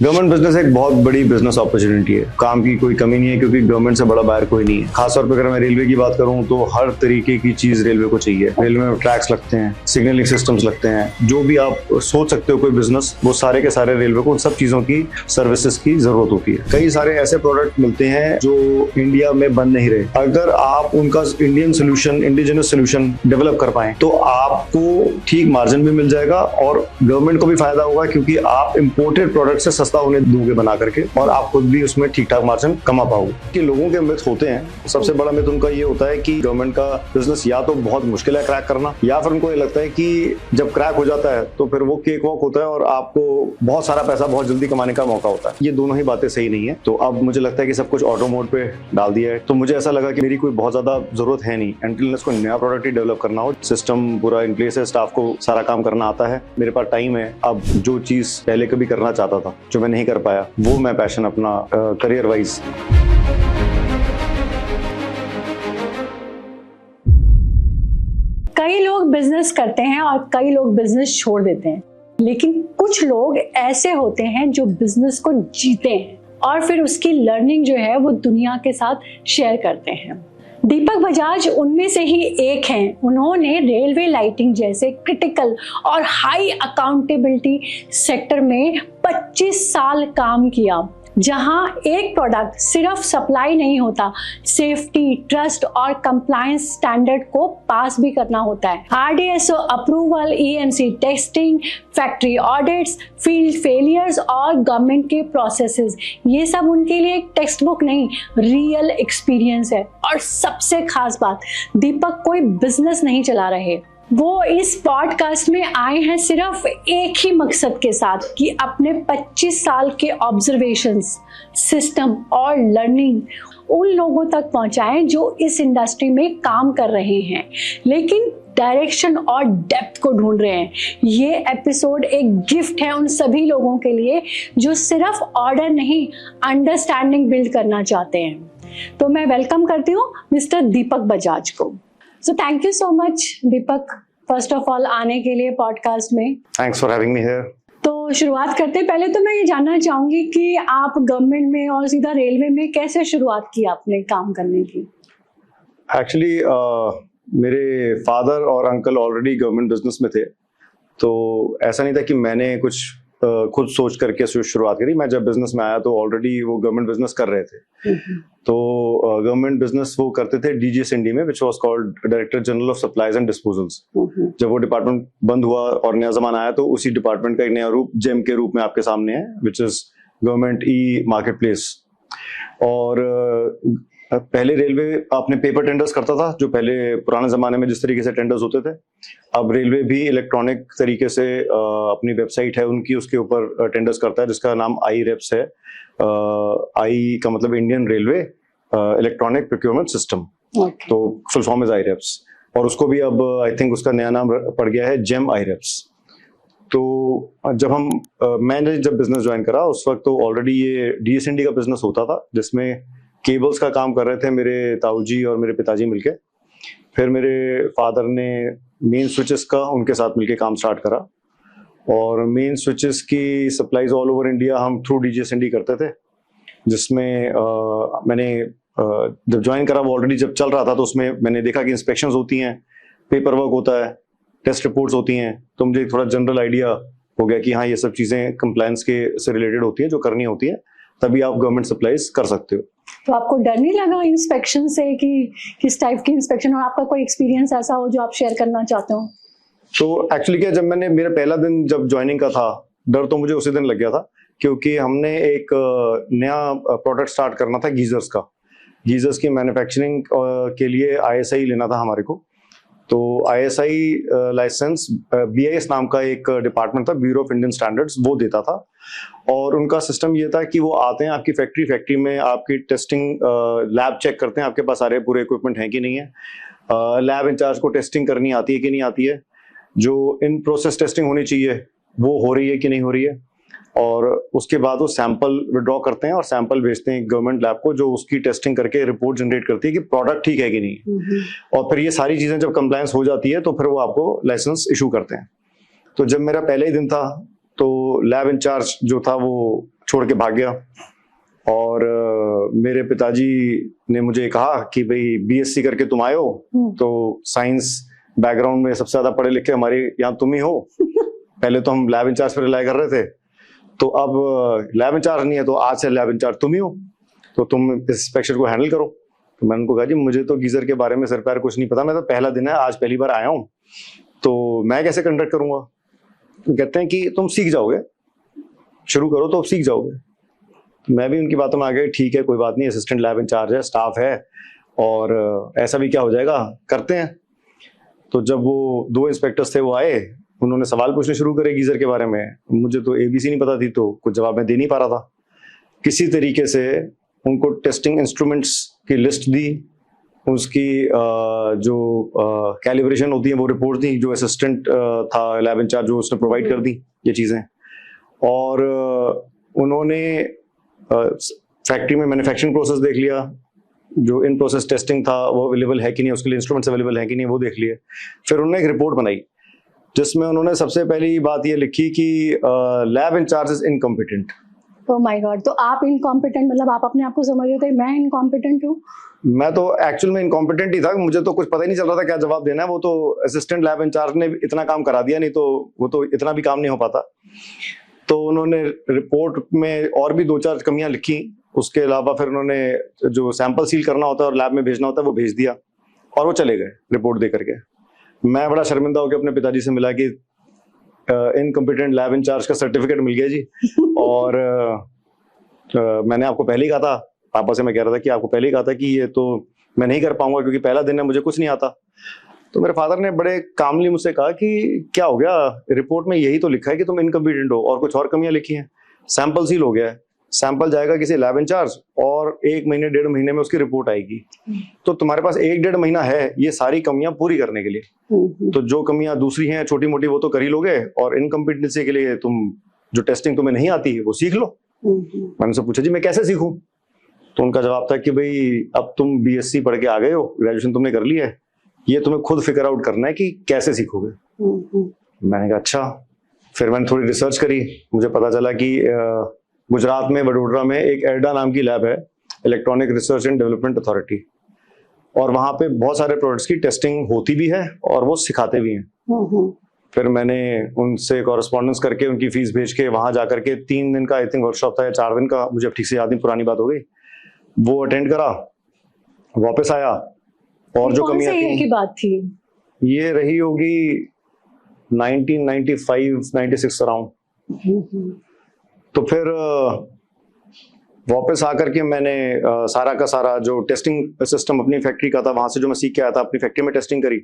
Government business एक बहुत बड़ी बिजनेस अपॉर्चुनिटी है। काम की कोई कमी नहीं है क्योंकि गवर्नमेंट से बड़ा बाहर कोई नहीं है। खासतौर पर अगर मैं रेलवे की बात करूं तो हर तरीके की चीज रेलवे को चाहिए। रेलवे में ट्रैक्स लगते हैं, सिग्नलिंग सिस्टम्स लगते हैं, जो भी आप सोच सकते हो कोई बिजनेस, वो सारे के सारे रेलवे को उन सब चीजों की सर्विसेज की जरूरत होती है। कई सारे ऐसे प्रोडक्ट मिलते हैं जो इंडिया में बन नहीं रहे। अगर आप उनका Indian solution, indigenous solution develop कर पाए तो आपको ठीक मार्जिन भी मिल जाएगा और गवर्नमेंट को भी फायदा होगा क्योंकि आप इम्पोर्टेड प्रोडक्ट से सस्ता होने दोगे बना करके और आप खुद भी उसमें ठीक ठाक मार्जिन कमा पाओगे। कि लोगों के मिथ होते हैं, सबसे बड़ा मिथ उनका ये होता है कि गवर्नमेंट का बिजनेस या तो बहुत मुश्किल है क्रैक करना, या फिर उनको ये लगता है कि जब क्रैक हो जाता है तो फिर वो केक वॉक होता है और आपको बहुत सारा पैसा बहुत जल्दी कमाने का मौका होता है। ये दोनों ही बातें सही नहीं है। तो अब मुझे लगता है कि सब कुछ ऑटो मोड पे डाल दिया है, तो मुझे ऐसा लगा कि मेरी कोई बहुत ज्यादा जरूरत है नहीं। एंटिल कोई नया प्रोडक्ट ही डेवलप करना हो, सिस्टम पूरा इन प्लेस है, स्टाफ को सारा काम करना आता है, मेरे पास टाइम है। अब जो चीज पहले कभी करना चाहता था जो मैं नहीं कर पाया, वो मैं पैशन अपना करियर वाइज। कई लोग बिजनेस करते हैं और कई लोग बिजनेस छोड़ देते हैं, लेकिन कुछ लोग ऐसे होते हैं जो बिजनेस को जीते हैं और फिर उसकी लर्निंग जो है वो दुनिया के साथ शेयर करते हैं। दीपक बजाज उनमें से ही एक हैं। उन्होंने रेलवे लाइटिंग जैसे क्रिटिकल और हाई अकाउंटेबिलिटी सेक्टर में 25 साल काम किया, जहां एक प्रोडक्ट सिर्फ सप्लाई नहीं होता, सेफ्टी, ट्रस्ट और कंप्लायंस स्टैंडर्ड को पास भी करना होता है। RDSO approval, EMC testing, factory audits, field failures और गवर्नमेंट के प्रोसेसेस, ये सब उनके लिए एक टेक्स्ट बुक नहीं, रियल एक्सपीरियंस है। और सबसे खास बात, दीपक कोई बिजनेस नहीं चला रहे, वो इस पॉडकास्ट में आए हैं सिर्फ एक ही मकसद के साथ कि अपने 25 साल के ऑब्जर्वेशंस, सिस्टम और लर्निंग उन लोगों तक पहुंचाएं जो इस इंडस्ट्री में काम कर रहे हैं लेकिन डायरेक्शन और डेप्थ को ढूंढ रहे हैं। ये एपिसोड एक गिफ्ट है उन सभी लोगों के लिए जो सिर्फ ऑर्डर नहीं, अंडरस्टैंडिंग बिल्ड करना चाहते हैं। तो मैं वेलकम करती हूँ मिस्टर दीपक बजाज को। So thank you so much Deepak, first of all आने के लिए पॉडकास्ट में। Thanks for having me here. तो शुरुआत करते हैं, पहले तो मैं ये जानना चाहूंगी कि आप गवर्नमेंट में और सीधा रेलवे में कैसे शुरुआत की आपने काम करने की? एक्चुअली मेरे फादर और अंकल ऑलरेडी गवर्नमेंट बिजनेस में थे, तो ऐसा नहीं था कि मैंने कुछ खुद सोच करके शुरुआत करी। मैं जब बिजनेस में आया तो ऑलरेडी वो गवर्नमेंट बिजनेस कर रहे थे। तो गवर्नमेंट बिजनेस वो करते थे DGSND में, which was called director general of supplies and disposals. जब वो डिपार्टमेंट बंद हुआ और नया जमाना आया तो उसी डिपार्टमेंट का एक नया रूप जेम के रूप में आपके सामने है, which is government e market place. और पहले रेलवे अपने पेपर टेंडर्स करता था, जो पहले पुराने जमाने में जिस तरीके से टेंडर्स होते थे। अब रेलवे भी इलेक्ट्रॉनिक तरीके से अपनी वेबसाइट है उनकी, उसके ऊपर टेंडर्स करता है, जिसका नाम IREPS है। आई का मतलब Indian railway electronic procurement system, तो फुल फॉर्म इज IREPS। और उसको भी अब आई थिंक उसका नया नाम पड़ गया है जेम IREPS। तो जब मैंने जब बिजनेस ज्वाइन करा उस वक्त तो ऑलरेडी ये DSND का बिजनेस होता था, जिसमें केबल्स का काम कर रहे थे मेरे ताऊजी और मेरे पिताजी मिलके। फिर मेरे फादर ने मेन स्विचेस का उनके साथ मिलके काम स्टार्ट करा और मेन स्विचेस की सप्लाईज ऑल ओवर इंडिया हम थ्रू DGSND करते थे। जिसमें मैंने जब ज्वाइन करा, वो ऑलरेडी जब चल रहा था, तो उसमें मैंने देखा कि इंस्पेक्शंस होती हैं, पेपर वर्क होता है, टेस्ट रिपोर्ट्स होती हैं। तो मुझे थोड़ा जनरल आइडिया हो गया कि हाँ, ये सब चीज़ें कंप्लायंस के से रिलेटेड होती हैं, जो करनी होती है, तभी आप गवर्नमेंट सप्लाईज कर सकते हो। तो आपको डर नहीं लगा इंस्पेक्शन से कि किस टाइप की इंस्पेक्शन, और आपका कोई एक्सपीरियंस ऐसा हो जो आप शेयर करना चाहते हो? तो एक्चुअली क्या, जब मैंने मेरा पहला दिन जब ज्वाइनिंग का था, डर तो मुझे उसी दिन लग गया था, क्योंकि हमने एक नया प्रोडक्ट स्टार्ट करना था गीजर्स का। गीजर्स की मैन्युफैक्चरिंग के लिए ISI लेना था हमारे को। तो ISI लाइसेंस BIS नाम का एक डिपार्टमेंट था, ब्यूरो ऑफ इंडियन स्टैंडर्ड्स, वो देता था। और उनका सिस्टम ये था कि वो आते हैं आपकी फैक्ट्री में, आपकी टेस्टिंग लैब चेक करते हैं, आपके पास सारे पूरे इक्विपमेंट हैं कि नहीं है, लैब इंचार्ज को टेस्टिंग करनी आती है कि नहीं आती है, जो इन प्रोसेस टेस्टिंग होनी चाहिए वो हो रही है कि नहीं हो रही है, और उसके बाद वो सैंपल विड्रॉ करते हैं और सैंपल भेजते हैं गवर्नमेंट लैब को, जो उसकी टेस्टिंग करके रिपोर्ट जनरेट करती है कि प्रोडक्ट ठीक है कि नहीं। और फिर ये सारी चीजें जब कंप्लायंस हो जाती है तो फिर वो आपको लाइसेंस इशू करते हैं। तो जब मेरा पहले ही दिन था तो लैब इंचार्ज जो था वो छोड़ के भाग गया। और मेरे पिताजी ने मुझे कहा कि भाई बीएससी करके तुम आए हो, तो साइंस बैकग्राउंड में सबसे ज्यादा पढ़े लिखे हमारे यहाँ तुम ही हो। पहले तो हम लैब इंचार्ज पर रिलाई कर रहे थे, तो अब लैब इंचार्ज नहीं है, तो आज से लैब इंचार्ज तुम ही हो, तो तुम इस इंस्पेक्शन को हैंडल करो। तो मैंने उनको कहा जी मुझे तो गीजर के बारे में सर पैर कुछ नहीं पता, मैं तो पहला दिन है, आज पहली बार आया हूँ, तो मैं कैसे कंडक्ट करूंगा। तो कहते हैं कि तुम सीख जाओगे, शुरू करो तो सीख जाओगे। मैं भी उनकी बातों में आ गया, ठीक है कोई बात नहीं, असिस्टेंट लैब इंचार्ज है, स्टाफ है, और ऐसा भी क्या हो जाएगा, करते हैं। तो जब वो 2 इंस्पेक्टर्स थे वो आए, उन्होंने सवाल पूछने शुरू करे गीजर के बारे में। मुझे तो एबीसी नहीं पता थी, तो कुछ जवाब मैं दे नहीं पा रहा था। किसी तरीके से उनको टेस्टिंग इंस्ट्रूमेंट्स की लिस्ट दी, उसकी जो कैलिब्रेशन होती है वो रिपोर्ट दी, जो असिस्टेंट था लैब इंचार्ज जो उसने प्रोवाइड कर दी ये चीज़ें। और उन्होंने फैक्ट्री में मैन्युफैक्चरिंग प्रोसेस देख लिया, जो इन प्रोसेस टेस्टिंग था वो अवेलेबल है कि नहीं, उसके लिए इंस्ट्रूमेंट्स अवेलेबल है कि नहीं, वो देख लिए। फिर उन्होंने एक रिपोर्ट बनाई जिसमें उन्होंने सबसे पहली बात ये लिखी कि lab in charge is incompetent. Oh my God, तो आप इनकॉम्पिटेंट, मतलब आप अपने आप को समझ रहे थे मैं इनकॉम्पिटेंट हूँ? मैं तो एक्चुअल में इनकॉम्पिटेंट ही था, मुझे तो कुछ पता ही नहीं चल रहा था क्या जवाब देना है। वो तो असिस्टेंट लैब इंचार्ज ने इतना काम करा दिया, नहीं तो वो तो इतना भी काम नहीं हो पाता। तो उन्होंने रिपोर्ट में और भी 2-4 कमियां लिखी। उसके अलावा फिर उन्होंने जो सैंपल सील करना होता है और लैब में भेजना होता है वो भेज दिया, और वो चले गए रिपोर्ट दे करके। मैं बड़ा शर्मिंदा होकर अपने पिताजी से मिला कि इनकॉम्पिटेंट लैब इंचार्ज का सर्टिफिकेट मिल गया जी। और मैंने आपको पहले ही कहा था, पापा से मैं कह रहा था कि आपको पहले ही कहा था कि ये तो मैं नहीं कर पाऊंगा क्योंकि पहला दिन है, मुझे कुछ नहीं आता। तो मेरे फादर ने बड़े कामली मुझसे कहा कि क्या हो गया, रिपोर्ट में यही तो लिखा है कि तुम इनकम्पिटेंट हो, और कुछ और कमियां लिखी हैं। सैंपल सील हो गया है, सैंपल जाएगा किसी लैब इंचार्ज और 1 महीने 1.5 महीने में उसकी रिपोर्ट आएगी। तो तुम्हारे पास 1-1.5 महीना है ये सारी कमियां पूरी करने के लिए। तो जो कमियां दूसरी हैं छोटी मोटी वो तो कर ही लोगे, और इनकम्पिटेंसी के लिए तुम जो टेस्टिंग तुम्हें नहीं आती वो सीख लो। मैंने उनसे पूछा जी मैं कैसे सीखूं? तो उनका जवाब था कि भाई अब तुम बीएससी पढ़ के आ गए हो, ग्रेजुएशन तुमने कर ली है, ये तुम्हें खुद फिगर आउट करना है कि कैसे सीखोगे। मैंने कहा अच्छा। फिर मैंने थोड़ी रिसर्च करी, मुझे पता चला कि गुजरात में वडोदरा में एक एरडा नाम की लैब है, electronic research and development authority, और वहां पे बहुत सारे प्रोडक्ट्स की टेस्टिंग होती भी है और वो सिखाते भी हैं। फिर मैंने उनसे कॉरेस्पॉन्डेंस करके उनकी फीस भेज के वहां जाकर के 3 दिन का आई थिंक वर्कशॉप था या 4 दिन का, मुझे अब ठीक से याद नहीं, पुरानी बात हो गई, वो अटेंड करा, वापस आया। और जो कमियां की बात थी, ये रही होगी 1995-96 अराउंड। तो फिर वापस आकर के मैंने सारा का सारा जो टेस्टिंग सिस्टम अपनी फैक्ट्री का था वहां से जो मैं सीख के आया था अपनी फैक्ट्री में टेस्टिंग करी।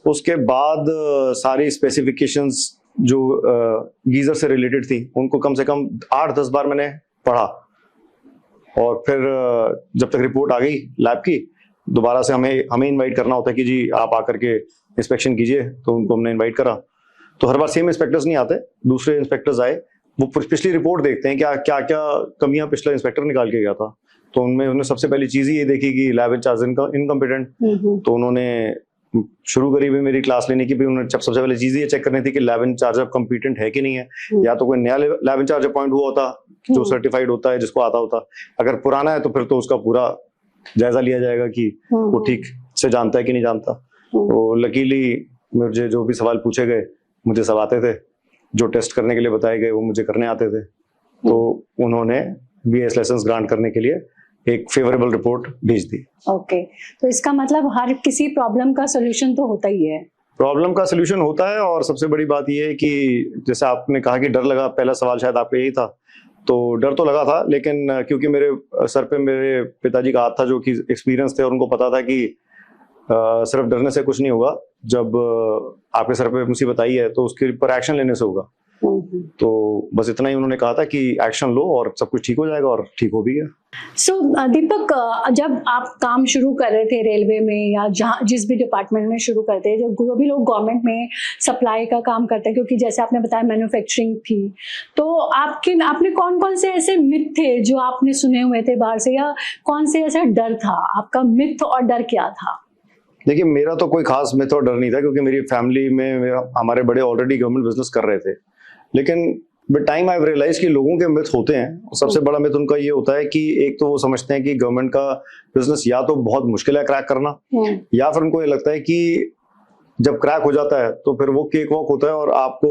उसके बाद सारी स्पेसिफिकेशंस जो गीजर से रिलेटेड थी उनको कम से कम 8-10 बार मैंने पढ़ा, और फिर जब तक रिपोर्ट आ गई लैब की, दोबारा से हमें इनवाइट करना होता है कि जी आप आकर के इंस्पेक्शन कीजिए, तो उनको हमने इनवाइट करा। तो हर बार सेम इंस्पेक्टर्स नहीं आते, दूसरे इंस्पेक्टर्स आए, वो पिछली रिपोर्ट देखते हैं क्या क्या क्या कमियां पिछला इंस्पेक्टर निकाल के गया था। तो उन्होंने सबसे पहली चीज ही ये देखी कि लैब इंचार्ज इनकम्पिटेंट। तो उन्होंने शुरू करी भी मेरी क्लास लेने की, भी उन्होंने सबसे पहले चीज ये चेक करनी थी कि लैब इंचार्ज कम्पिटेंट है कि नहीं है, या तो कोई नया लैब इंचार्ज अपॉइंट हुआ होता जो सर्टिफाइड होता है, जिसको आता होता। अगर पुराना है तो फिर तो उसका पूरा जायजा लिया जाएगा कि वो ठीक से जानता है कि नहीं जानता। तो लकीली मुझे जो भी सवाल पूछे गए मुझे सब आते थे, जो टेस्ट करने के लिए बताए गए वो मुझे करने आते थे। तो उन्होंने बीएस लाइसेंस ग्रांट करने के लिए एक फेवरेबल रिपोर्ट भेज दी। ओके, तो इसका मतलब हर किसी प्रॉब्लम का सोल्यूशन तो होता ही है। प्रॉब्लम का सोल्यूशन होता है, और सबसे बड़ी बात यह है कि जैसे आपने कहा कि डर लगा, पहला सवाल शायद आपका यही था, तो डर तो लगा था, लेकिन क्योंकि मेरे सर पे मेरे पिताजी का हाथ था जो कि एक्सपीरियंस थे, और उनको पता था कि सिर्फ डरने से कुछ नहीं होगा, जब आपके सर पे मुसीबत आई है तो उसके ऊपर एक्शन लेने से होगा। तो बस इतना ही उन्होंने कहा था कि एक्शन लो और सब कुछ ठीक हो जाएगा, और ठीक हो भी गया। सो दीपक, जब आप काम शुरू कर रहे थे रेलवे में या जहाँ जिस भी डिपार्टमेंट में शुरू करते हैं, जो भी लोग गवर्नमेंट में सप्लाई का काम करते हैं, क्योंकि जैसे आपने बताया मैन्युफैक्चरिंग थी, तो आपने कौन कौन से ऐसे मिथ थे जो आपने सुने हुए थे बाहर से, या कौन से ऐसा डर था आपका? मिथ और डर क्या था? देखिए, मेरा तो कोई खास मिथ और डर नहीं था, क्योंकि मेरी फैमिली में हमारे बड़े ऑलरेडी गवर्नमेंट बिजनेस कर रहे थे। लेकिन विद टाइम आई रियलाइज कि लोगों के मिथ होते हैं। सबसे बड़ा मिथ उनका ये होता है कि एक तो वो समझते हैं कि गवर्नमेंट का बिजनेस या तो बहुत मुश्किल है क्रैक करना, या फिर उनको ये लगता है कि जब क्रैक हो जाता है तो फिर वो केक वॉक होता है और आपको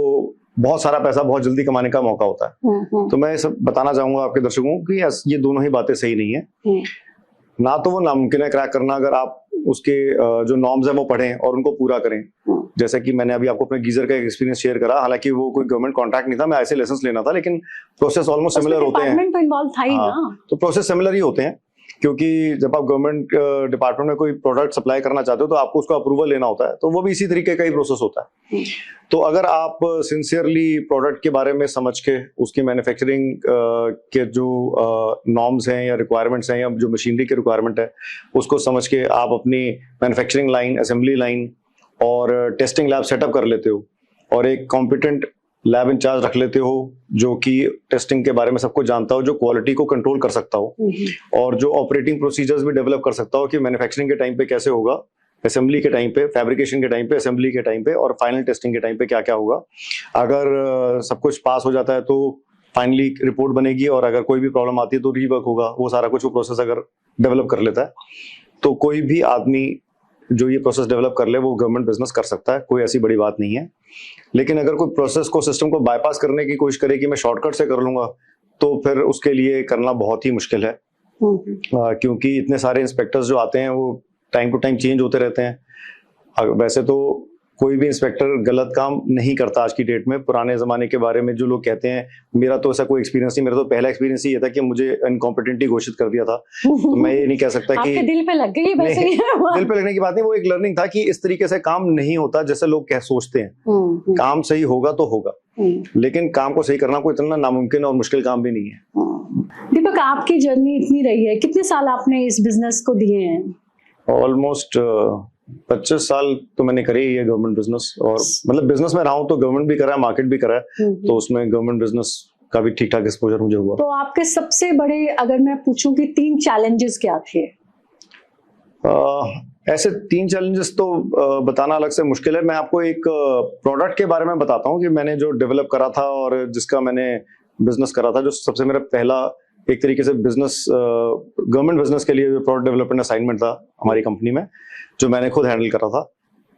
बहुत सारा पैसा बहुत जल्दी कमाने का मौका होता है। तो मैं सब बताना चाहूंगा आपके दर्शकों को कि ये दोनों ही बातें सही नहीं है। ना तो वो नामुमकिन है क्रैक करना अगर आप उसके जो नॉर्म्स है वो पढ़ें और उनको पूरा करें। जैसे कि मैंने अभी आपको अपने गीजर का एक्सपीरियंस शेयर करा, हालांकि वो कोई गवर्नमेंट कॉन्ट्रैक्ट नहीं था, मैं ऐसे लेसन लेना था, लेकिन प्रोसेस ऑलमोस्ट सिमिलर होते हैं। तो इन्वॉल्व था ही ना। तो प्रोसेस सिमिलर ही होते हैं, क्योंकि जब आप गवर्नमेंट डिपार्टमेंट में कोई प्रोडक्ट सप्लाई करना चाहते हो तो आपको उसका अप्रूवल लेना होता है, तो वो भी इसी तरीके का ही प्रोसेस होता है। तो अगर आप सिंसियरली प्रोडक्ट के बारे में समझ के उसकी मैन्युफैक्चरिंग के जो नॉर्म्स हैं या रिक्वायरमेंट्स हैं या जो मशीनरी की रिक्वायरमेंट है उसको समझ के आप अपनी मैन्युफैक्चरिंग लाइन, असेंबली लाइन और टेस्टिंग लैब सेटअप कर लेते हो और एक कॉम्पिटेंट लैब इंचार्ज रख लेते हो जो कि टेस्टिंग के बारे में सब कुछ जानता हो, जो क्वालिटी को कंट्रोल कर सकता हो और जो ऑपरेटिंग प्रोसीजर्स भी डेवलप कर सकता हो कि मैन्युफैक्चरिंग के टाइम पे कैसे होगा, असेंबली के टाइम पे, फैब्रिकेशन के टाइम पे, असेंबली के टाइम पे और फाइनल टेस्टिंग के टाइम पे क्या क्या होगा। अगर सब कुछ पास हो जाता है तो फाइनली रिपोर्ट बनेगी और अगर कोई भी प्रॉब्लम आती है तो रीवर्क होगा। वो सारा कुछ वो प्रोसेस अगर डेवलप कर लेता है तो कोई भी आदमी जो ये प्रोसेस डेवलप कर ले वो गवर्नमेंट बिजनेस कर सकता है, कोई ऐसी बड़ी बात नहीं है। लेकिन अगर कोई प्रोसेस को, सिस्टम को बाईपास करने की कोशिश करे कि मैं शॉर्टकट से कर लूंगा तो फिर उसके लिए करना बहुत ही मुश्किल है। क्योंकि इतने सारे इंस्पेक्टर्स जो आते हैं वो टाइम टू टाइम चेंज होते रहते हैं। वैसे तो कोई भी इंस्पेक्टर गलत काम नहीं करता आज की डेट में। पुराने जमाने के बारे में जो लोग कहते हैं, मेरा तो ऐसा कोई एक्सपीरियंस नहीं, मेरा तो पहला एक्सपीरियंस ये था कि मुझे इनकॉम्पिटेंट ही घोषित कर दिया था। तो मैं ये नहीं कह सकता कि आपके दिल पे लग गई वैसे ही दिल पे लगने की बात नहीं, वो एक लर्निंग था कि इस तरीके से काम नहीं होता जैसे लोग सोचते हैं। काम सही होगा तो होगा, लेकिन काम को सही करना कोई इतना नामुमकिन और मुश्किल काम भी नहीं है। दीपक, आपकी जर्नी इतनी रही है, कितने साल आपने इस बिजनेस को दिए हैं? ऑलमोस्ट 25 साल तो मैंने करे ही है गवर्नमेंट बिजनेस, और मतलब बिजनेस में रहा हूँ तो गवर्नमेंट भी करा है, मार्केट भी करा है, तो उसमें गवर्नमेंट बिजनेस का भी ठीक ठाक एक्सपोजर मुझे हुआ। तो आपके सबसे बड़े, अगर मैं पूछूं कि 3 चैलेंजेस क्या थे? ऐसे 3 चैलेंजेस तो बताना अलग से मुश्किल है। मैं आपको एक प्रोडक्ट के बारे में बताता हूँ कि मैंने जो डेवलप करा था और जिसका मैंने बिजनेस करा था, जो सबसे मेरा पहला एक तरीके से बिजनेस, गवर्नमेंट बिजनेस के लिए प्रोडक्ट डेवलपमेंट असाइनमेंट था हमारी कंपनी में, जो मैंने खुद हैंडल करा था।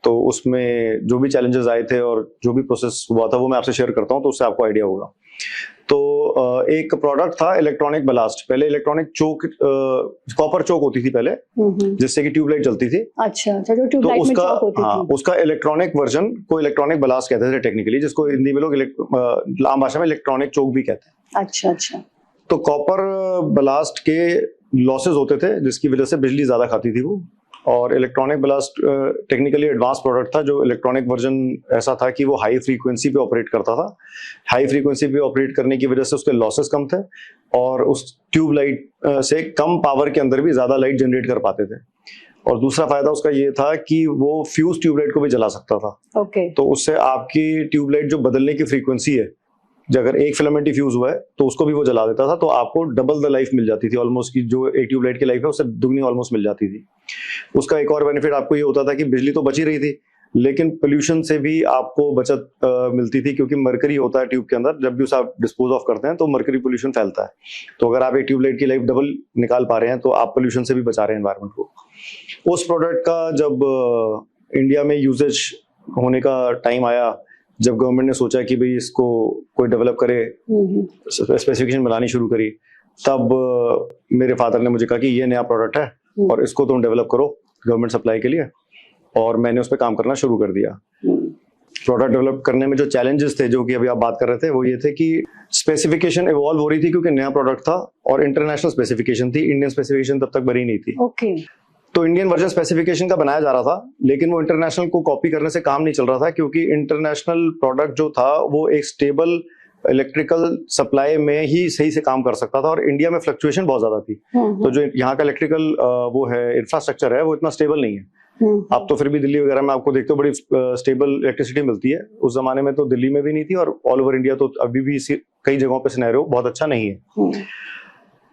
तो उसमें जो भी चैलेंजेस आए थे और जो भी प्रोसेस हुआ था वो मैं आपसे शेयर करता हूँ तो उससे आपको आइडिया होगा। तो एक प्रोडक्ट था इलेक्ट्रॉनिक ब्लास्ट। पहले इलेक्ट्रॉनिक चोक, कॉपर चोक होती थी पहले, जिससे कि ट्यूबलाइट जलती थी। अच्छा, जो ट्यूबलाइट में चोक होती थी। उसका इलेक्ट्रॉनिक वर्जन को इलेक्ट्रॉनिक ब्लास्ट कहते थे टेक्निकली, जिसको हिंदी में लोग आम भाषा में इलेक्ट्रॉनिक चोक भी कहते हैं। अच्छा अच्छा। तो कॉपर ब्लास्ट के लॉसेस होते थे जिसकी वजह से बिजली ज्यादा खाती थी वो, और electronic blast technically advance product था। जो इलेक्ट्रॉनिक वर्जन ऐसा था कि वो हाई फ्रीक्वेंसी पे ऑपरेट करता था। हाई फ्रीक्वेंसी पे ऑपरेट करने की वजह से उसके लॉसेस कम थे और उस ट्यूबलाइट से कम पावर के अंदर भी ज्यादा लाइट जनरेट कर पाते थे। और दूसरा फायदा उसका ये था कि वो फ्यूज ट्यूबलाइट को भी जला सकता था। तो उससे आपकी ट्यूबलाइट जो बदलने की फ्रीक्वेंसी है, जो अगर एक फिलामेंट ही फ्यूज हुआ है तो उसको भी वो जला देता था, तो आपको डबल द लाइफ मिल जाती थी ऑलमोस्ट, की जो एक ट्यूबलाइट की लाइफ है उससे दुगनी ऑलमोस्ट मिल जाती थी। उसका एक और बेनिफिट आपको ये होता था कि बिजली तो बची रही थी लेकिन पोल्यूशन से भी आपको बचत मिलती थी, क्योंकि मरकरी होता है ट्यूब के अंदर। जब भी उसे आप डिस्पोज ऑफ करते हैं तो मरकरी पोल्यूशन फैलता है। तो अगर आप एक ट्यूबलाइट की लाइफ डबल निकाल पा रहे हैं तो आप पोल्यूशन से भी बचा रहे हैं एनवायरमेंट को। उस प्रोडक्ट का जब इंडिया में यूजेज होने का टाइम आया, जब गवर्नमेंट ने सोचा कि भाई इसको कोई डेवलप करे, स्पेसिफिकेशन बनानी शुरू करी, तब मेरे फादर ने मुझे कहा कि ये नया प्रोडक्ट है और इसको तुम डेवलप करो गवर्नमेंट सप्लाई के लिए, और मैंने उस पर काम करना शुरू कर दिया। प्रोडक्ट डेवलप करने में जो चैलेंजेस थे, जो कि अभी आप बात कर रहे थे, वो ये थे कि स्पेसिफिकेशन इवॉल्व हो रही थी क्योंकि नया प्रोडक्ट था और इंटरनेशनल स्पेसिफिकेशन थी, इंडियन स्पेसिफिकेशन तब तक बनी नहीं थी। तो इंडियन वर्जन स्पेसिफिकेशन का बनाया जा रहा था, लेकिन वो इंटरनेशनल को कॉपी करने से काम नहीं चल रहा था, क्योंकि इंटरनेशनल प्रोडक्ट जो था वो एक स्टेबल इलेक्ट्रिकल सप्लाई में ही सही से काम कर सकता था और इंडिया में फ्लक्चुएशन बहुत ज्यादा थी। तो जो यहाँ का इलेक्ट्रिकल वो है इंफ्रास्ट्रक्चर है वो इतना स्टेबल नहीं है। अब तो फिर भी दिल्ली वगैरह में आपको देखते हो बड़ी स्टेबल इलेक्ट्रिसिटी मिलती है, उस जमाने में तो दिल्ली में भी नहीं थी और ऑल ओवर इंडिया तो अभी भी कई जगहों पे सिनेरियो बहुत अच्छा नहीं है।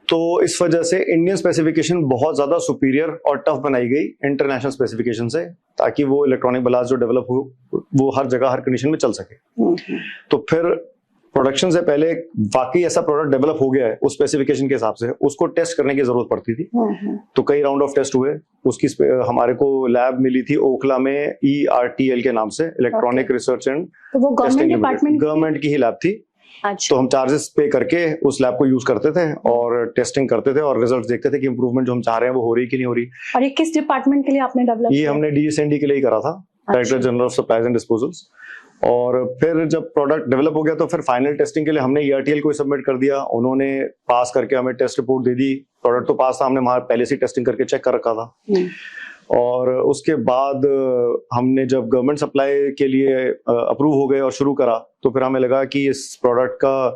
तो इस वजह से इंडियन स्पेसिफिकेशन बहुत ज्यादा सुपीरियर और टफ बनाई गई इंटरनेशनल स्पेसिफिकेशन से, ताकि वो इलेक्ट्रॉनिक ब्लास्ट जो डेवलप हो वो हर जगह हर कंडीशन में चल सके। तो फिर प्रोडक्शन से पहले वाकई ऐसा प्रोडक्ट डेवलप हो गया है उस स्पेसिफिकेशन के हिसाब से, उसको टेस्ट करने की जरूरत पड़ती थी। तो कई राउंड ऑफ टेस्ट हुए, उसकी हमारे को लैब मिली थी ओखला में, ERTL के नाम से, electronic research and testing limited, government की ही लैब थी। अच्छा। तो हम चार्जेस पे करके उस लैब को यूज करते थे और टेस्टिंग करते थे और रिजल्ट्स देखते थे कि इंप्रूवमेंट जो हम चाह रहे हैं वो हो रही कि नहीं हो रही। और ये किस डिपार्टमेंट के लिए आपने डेवलप किया? ये हमने DSND के लिए ही करा था, director general of supplies and disposals. और फिर जब प्रोडक्ट डेवलप हो गया तो फिर फाइनल टेस्टिंग के लिए हमने ERTL को सबमिट कर दिया, उन्होंने पास करके हमें टेस्ट रिपोर्ट दे दी। प्रोडक्ट तो पास था, हमने वहां पहले से टेस्टिंग करके चेक कर रखा था। और उसके बाद हमने जब गवर्नमेंट सप्लाई के लिए अप्रूव हो गए और शुरू करा, तो फिर हमें लगा कि इस प्रोडक्ट का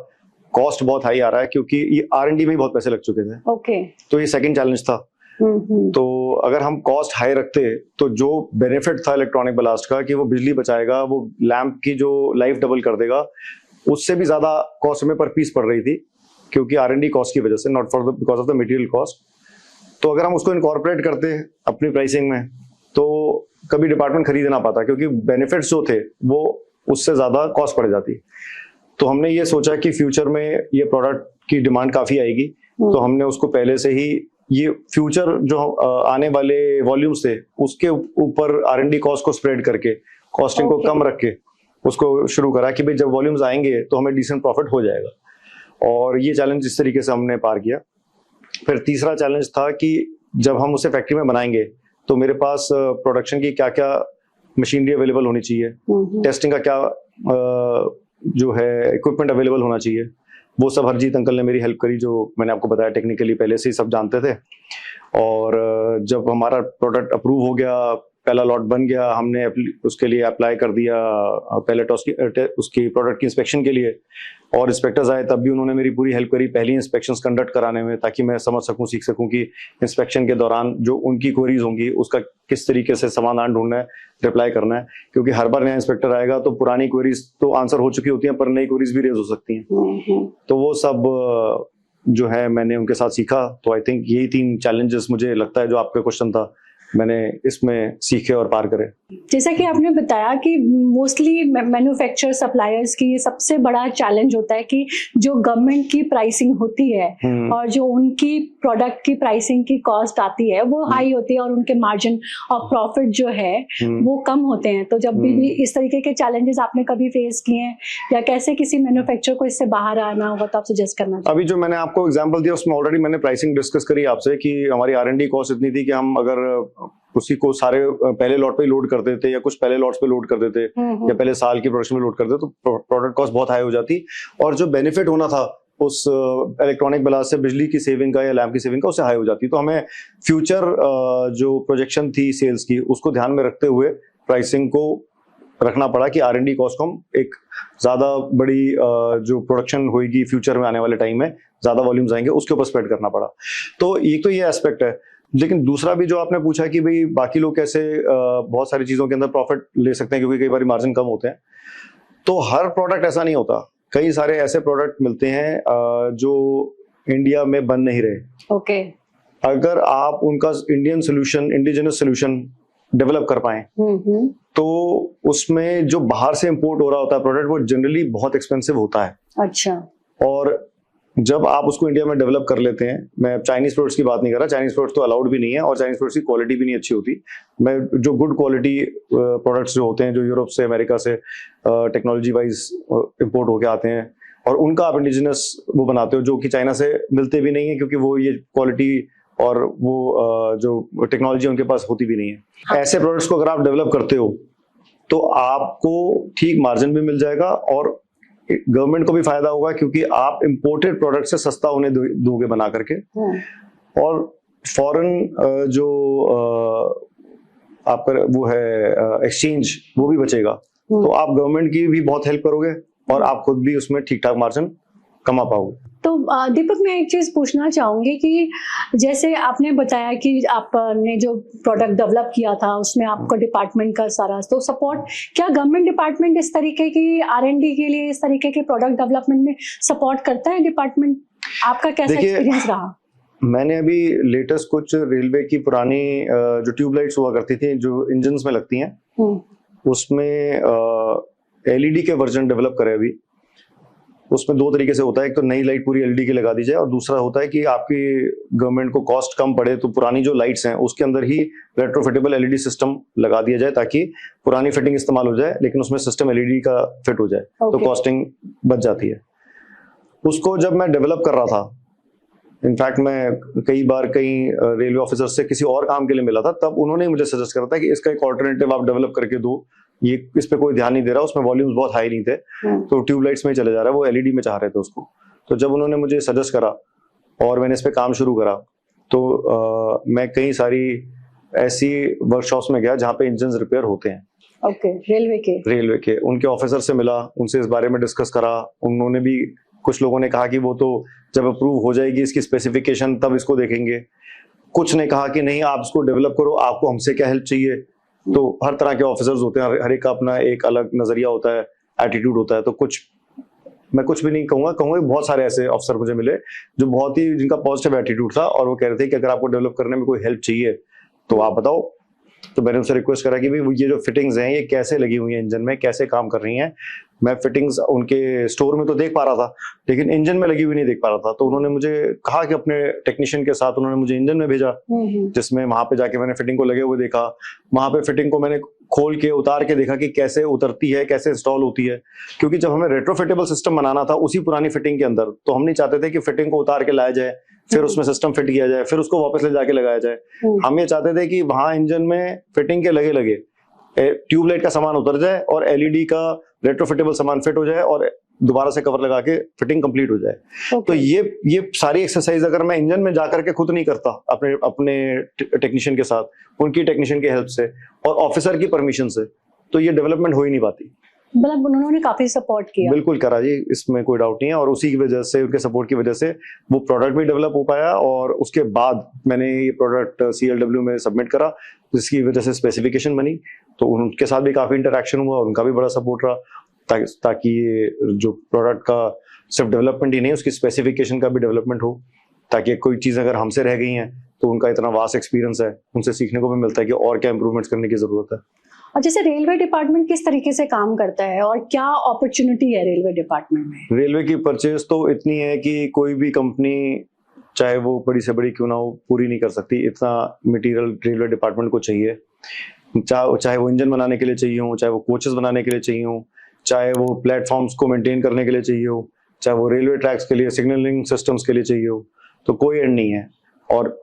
कॉस्ट बहुत हाई आ रहा है, क्योंकि ये R&D में ही बहुत पैसे लग चुके थे। ओके। तो ये सेकंड चैलेंज था। तो अगर हम कॉस्ट हाई रखते तो जो बेनिफिट था इलेक्ट्रॉनिक बलास्ट का कि वो बिजली बचाएगा, वो लैंप की जो लाइफ डबल कर देगा, उससे भी ज्यादा कॉस्ट में पर पीस पड़ रही थी, क्योंकि R&D कॉस्ट की वजह से, not for because of the material cost. तो अगर हम उसको इनकॉर्पोरेट करते अपनी प्राइसिंग में तो कभी डिपार्टमेंट खरीद ना पाता, क्योंकि बेनिफिट्स जो थे वो उससे ज्यादा कॉस्ट पड़ जाती। तो हमने ये सोचा कि फ्यूचर में ये प्रोडक्ट की डिमांड काफी आएगी, तो हमने उसको पहले से ही ये फ्यूचर जो आने वाले वॉल्यूम्स थे उसके ऊपर R&D कॉस्ट को स्प्रेड करके, कॉस्टिंग को कम रख के उसको शुरू करा कि भाई जब वॉल्यूम्स आएंगे तो हमें डिसेंट प्रॉफिट हो जाएगा। और ये चैलेंज इस तरीके से हमने पार किया। फिर तीसरा चैलेंज था कि जब हम उसे फैक्ट्री में बनाएंगे तो मेरे पास प्रोडक्शन की क्या क्या मशीनरी अवेलेबल होनी चाहिए, टेस्टिंग का क्या जो है इक्विपमेंट अवेलेबल होना चाहिए, वो सब हरजीत अंकल ने मेरी हेल्प करी, जो मैंने आपको बताया टेक्निकली पहले से ही सब जानते थे। और जब हमारा प्रोडक्ट अप्रूव हो गया, पहला लॉट बन गया, हमने उसके लिए अप्लाई कर दिया पहले उसकी प्रोडक्ट की इंस्पेक्शन के लिए, और इंस्पेक्टर्स आए तब भी उन्होंने मेरी पूरी हेल्प करी पहली इंस्पेक्शंस कंडक्ट कराने में, ताकि मैं समझ सकूं, सीख सकूं कि इंस्पेक्शन के दौरान जो उनकी क्वेरीज होंगी उसका किस तरीके से समाधान ढूंढना है, रिप्लाई करना है। क्योंकि हर बार नया इंस्पेक्टर आएगा तो पुरानी क्वेरीज तो आंसर हो चुकी होती हैं, पर नई क्वेरीज भी रेज हो सकती हैं। तो वो सब जो है मैंने उनके साथ सीखा। तो आई थिंक यही 3 चैलेंजेस मुझे लगता है जो आपका क्वेश्चन था, मैंने इसमें सीखे और पार करे। जैसा कि आपने बताया कि मोस्टली मैन्युफैक्चरर सप्लायर्स की ये सबसे बड़ा चैलेंज होता है कि जो गवर्नमेंट की प्राइसिंग होती है और जो उनकी प्रोडक्ट की प्राइसिंग की कॉस्ट आती है वो हाई होती है, और उनके मार्जिन और प्रॉफिट जो है वो कम होते हैं। तो जब भी इस तरीके के चैलेंजेस आपने कभी फेस किए हैं, या कैसे किसी मैन्युफैक्चरर को इससे बाहर आना होगा, तो आप सजेस्ट करना चाहिए। अभी जो मैंने आपको एग्जांपल दिया उसमें ऑलरेडी मैंने प्राइसिंग डिस्कस करी आपसे कि हमारी R&D कॉस्ट इतनी थी कि हम अगर उसी को सारे पहले लॉट पे लोड कर देते या कुछ पहले लॉट्स पे लोड कर देते या पहले साल की प्रोडक्शन में लोड कर देते तो प्रोडक्ट कॉस्ट बहुत हाई हो जाती, और जो बेनिफिट होना था उस इलेक्ट्रॉनिक ब्लास्ट से बिजली की सेविंग का या लैंप की सेविंग का उससे हाई हो जाती। तो हमें फ्यूचर जो प्रोजेक्शन थी सेल्स की उसको ध्यान में रखते हुए प्राइसिंग को रखना पड़ा कि R&D कॉस्ट को हम एक ज्यादा बड़ी जो प्रोडक्शन होगी फ्यूचर में आने वाले टाइम में ज्यादा वॉल्यूम्स आएंगे उसके ऊपर स्प्रेड करना पड़ा। तो एक तो ये एस्पेक्ट है, लेकिन दूसरा भी जो आपने पूछा कि भाई बाकी लोग कैसे बहुत सारी चीजों के अंदर प्रॉफिट ले सकते हैं, क्योंकि कई बार मार्जिन कम होते हैं। तो हर प्रोडक्ट ऐसा नहीं होता, कई सारे ऐसे प्रोडक्ट मिलते हैं जो इंडिया में बन नहीं रहे। ओके। अगर आप उनका Indian solution, indigenous solution develop कर पाए तो उसमें जो बाहर से इंपोर्ट हो रहा होता है प्रोडक्ट वो जनरली बहुत एक्सपेंसिव होता है। अच्छा। और जब आप उसको इंडिया में डेवलप कर लेते हैं, मैं चाइनीज प्रोडक्ट्स की बात नहीं कर रहा, चाइनीज प्रोडक्ट्स तो अलाउड भी नहीं है और चाइनीज प्रोडक्ट्स की क्वालिटी भी नहीं अच्छी होती। मैं जो गुड क्वालिटी प्रोडक्ट्स जो होते हैं जो यूरोप से अमेरिका से टेक्नोलॉजी वाइज इंपोर्ट होके आते हैं और उनका आप इंडिजिनस वो बनाते हो, जो कि चाइना से मिलते भी नहीं है, क्योंकि वो ये क्वालिटी और वो जो टेक्नोलॉजी उनके पास होती भी नहीं है। ऐसे प्रोडक्ट्स को अगर आप डेवलप करते हो तो आपको ठीक मार्जिन भी मिल जाएगा और गवर्नमेंट को भी फायदा होगा, क्योंकि आप इंपोर्टेड प्रोडक्ट से सस्ता होने दोगे बना करके, और फॉरेन जो आपका वो है एक्सचेंज वो भी बचेगा। तो आप गवर्नमेंट की भी बहुत हेल्प करोगे और आप खुद भी उसमें ठीक ठाक मार्जिन कमा पाओगे। तो दीपक, मैं एक चीज पूछना चाहूंगी कि जैसे आपने बताया कि आपने जो प्रोडक्ट डेवलप किया था उसमें आपका डिपार्टमेंट का सारा तो सपोर्ट, क्या गवर्नमेंट डिपार्टमेंट इस तरीके की R&D के लिए, इस तरीके के प्रोडक्ट डेवलपमेंट में सपोर्ट करता है डिपार्टमेंट? आपका कैसा एक्सपीरियंस रहा? मैंने अभी लेटेस्ट कुछ रेलवे की पुरानी जो ट्यूबलाइट्स हुआ करती थी जो इंजन में लगती हैं, उसमें LED के वर्जन डेवलप करे अभी, उसमें दो तरीके से होता है, एक तो नई लाइट पूरी एलईडी की लगा दी जाए, और दूसरा होता है कि आपकी गवर्नमेंट को कॉस्ट कम पड़े तो पुरानी जो लाइट्स हैं उसके अंदर ही रेट्रोफिटेबल एलईडी सिस्टम लगा दिया जाए, ताकि पुरानी फिटिंग इस्तेमाल हो जाए लेकिन उसमें सिस्टम एलईडी का फिट हो जाए, तो कॉस्टिंग बच जाती है। उसको जब मैं डेवलप कर रहा था, इनफैक्ट मैं कई बार कई रेलवे ऑफिसर से किसी और काम के लिए मिला था, तब उन्होंने मुझे सजेस्ट करा था कि इसका एक ऑल्टरनेटिव आप डेवलप करके दो, ये इस पे कोई ध्यान नहीं दे रहा, उसमें वॉल्यूम्स बहुत हाई नहीं थे, तो ट्यूबलाइट्स में ही चले जा रहा है, वो एलईडी में चाह रहे थे उसको। तो जब उन्होंने मुझे सजेस्ट करा और मैंने इस पे काम शुरू करा, तो मैं कई सारी ऐसी वर्कशॉप्स में गया जहाँ पे इंजन रिपेयर होते हैं। ओके, रेलवे के उनके ऑफिसर से मिला, उनसे इस बारे में डिस्कस करा। उन्होंने भी, कुछ लोगों ने कहा कि वो तो जब अप्रूव हो जाएगी इसकी स्पेसिफिकेशन तब इसको देखेंगे, कुछ ने कहा कि नहीं आप इसको डेवलप करो, आपको हमसे क्या हेल्प चाहिए। तो हर तरह के ऑफिसर्स होते हैं, हर एक का अपना एक अलग नजरिया होता है, एटीट्यूड होता है। तो मैं कुछ भी नहीं कहूंगा, बहुत सारे ऐसे अफसर मुझे मिले जो बहुत ही, जिनका पॉजिटिव एटीट्यूड था, और वो कह रहे थे कि अगर आपको डेवलप करने में कोई हेल्प चाहिए तो आप बताओ। तो मैंने उनसे रिक्वेस्ट करा कि भाई ये जो फिटिंग्स हैं ये कैसे लगी हुई हैं इंजन में, कैसे काम कर रही हैं। मैं फिटिंग्स उनके स्टोर में तो देख पा रहा था लेकिन इंजन में लगी हुई नहीं देख पा रहा था। तो उन्होंने मुझे कहा कि अपने टेक्नीशियन के साथ उन्होंने मुझे इंजन में भेजा, जिसमें वहां पे जाके मैंने फिटिंग को लगे हुए देखा। वहां पे फिटिंग को मैंने खोल के उतार के देखा कि कैसे उतरती है, कैसे इंस्टॉल होती है। क्योंकि जब हमें रेट्रोफिटेबल सिस्टम बनाना था उसी पुरानी फिटिंग के अंदर, तो हम नहीं चाहते थे कि फिटिंग को उतार के लाया जाए, फिर उसमें सिस्टम फिट किया जाए, फिर उसको वापस ले जाके लगाया जाए। हम ये चाहते थे कि वहां इंजन में फिटिंग के लगे लगे ट्यूबलाइट का सामान उतर जाए और एलईडी का रेट्रोफिटेबल सामान फिट हो जाए और दोबारा से कवर लगा के फिटिंग कंप्लीट हो जाए। तो ये सारी एक्सरसाइज अगर मैं इंजन में जाकर के खुद नहीं करता अपने टेक्नीशियन के साथ, उनकी टेक्नीशियन की हेल्प से और ऑफिसर की परमिशन से, तो ये डेवलपमेंट हो ही नहीं पाती। मतलब उन्होंने काफी सपोर्ट किया। बिल्कुल करा जी, इसमें कोई डाउट नहीं है। और उसी की वजह से, उनके सपोर्ट की वजह से वो प्रोडक्ट भी डेवलप हो पाया, और उसके बाद मैंने ये प्रोडक्ट CLW में सबमिट करा, जिसकी वजह से स्पेसिफिकेशन बनी। तो उनके साथ भी काफी इंटरेक्शन हुआ, उनका भी बड़ा सपोर्ट रहा, ताकि ये जो प्रोडक्ट का सिर्फ डेवलपमेंट ही नहीं, उसकी स्पेसिफिकेशन का भी डेवलपमेंट हो, ताकि कोई चीज अगर हमसे रह गई है तो उनका इतना वास्ट एक्सपीरियंस है, उनसे सीखने को भी मिलता है कि और क्या इंप्रूवमेंट्स करने की जरूरत है। और जैसे रेलवे डिपार्टमेंट किस तरीके से काम करता है और क्या अपॉर्चुनिटी है रेलवे डिपार्टमेंट में? रेलवे की परचेज तो इतनी है कि कोई भी कंपनी, चाहे वो बड़ी से बड़ी क्यों ना हो, पूरी नहीं कर सकती। इतना मटेरियल रेलवे डिपार्टमेंट को चाहिए, चाहे वो इंजन बनाने के लिए चाहिए हो, चाहे वो कोचेस बनाने के लिए चाहिए हो, चाहे वो प्लेटफॉर्म्स को मेंटेन करने के लिए चाहिए हो, चाहे वो रेलवे ट्रैक्स के लिए, सिग्नलिंग सिस्टम्स के लिए चाहिए हो, तो कोई एंड नहीं है। और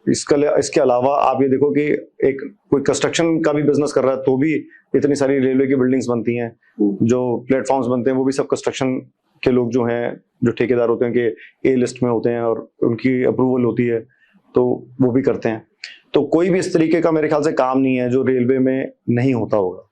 इसके अलावा आप ये देखो कि एक कोई कंस्ट्रक्शन का भी बिजनेस कर रहा है तो भी इतनी सारी रेलवे की बिल्डिंग्स बनती हैं, जो प्लेटफॉर्म्स बनते हैं वो भी सब कंस्ट्रक्शन के लोग जो हैं, जो ठेकेदार होते हैं कि A लिस्ट में होते हैं और उनकी अप्रूवल होती है, तो वो भी करते हैं। तो कोई भी इस तरीके का मेरे ख्याल से काम नहीं है जो रेलवे में नहीं होता होगा।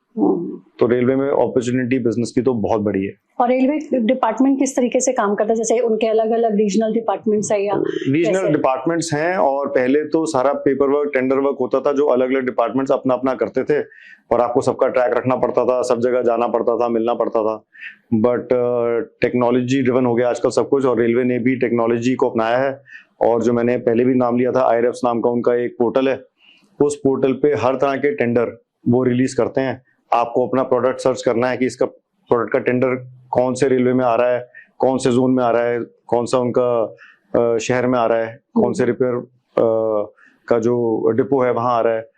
तो रेलवे में अपॉर्चुनिटी बिजनेस की तो बहुत बड़ी है। और रेलवे डिपार्टमेंट किस तरीके से काम करता है, जैसे उनके अलग अलग रीजनल डिपार्टमेंट्स है या रीजनल डिपार्टमेंट्स हैं, और पहले तो सारा पेपर वर्क, टेंडर वर्क होता था जो अलग अलग डिपार्टमेंट्स अपना अपना करते थे, और आपको सबका ट्रैक रखना पड़ता था, सब जगह जाना पड़ता था, मिलना पड़ता था। बट टेक्नोलॉजी ड्रिवन हो गया आजकल सब कुछ, और रेलवे ने भी टेक्नोलॉजी को अपनाया है। और जो मैंने पहले भी नाम लिया था, IREFS नाम का उनका एक पोर्टल है, उस पोर्टल पे हर तरह के टेंडर वो रिलीज करते हैं। आपको अपना प्रोडक्ट सर्च करना है कि इसका प्रोडक्ट का टेंडर कौन से रेलवे में आ रहा है, कौन से जोन में आ रहा है, कौन सा उनका शहर में आ रहा है, कौन से रिपेयर का जो डिपो है वहां आ रहा है।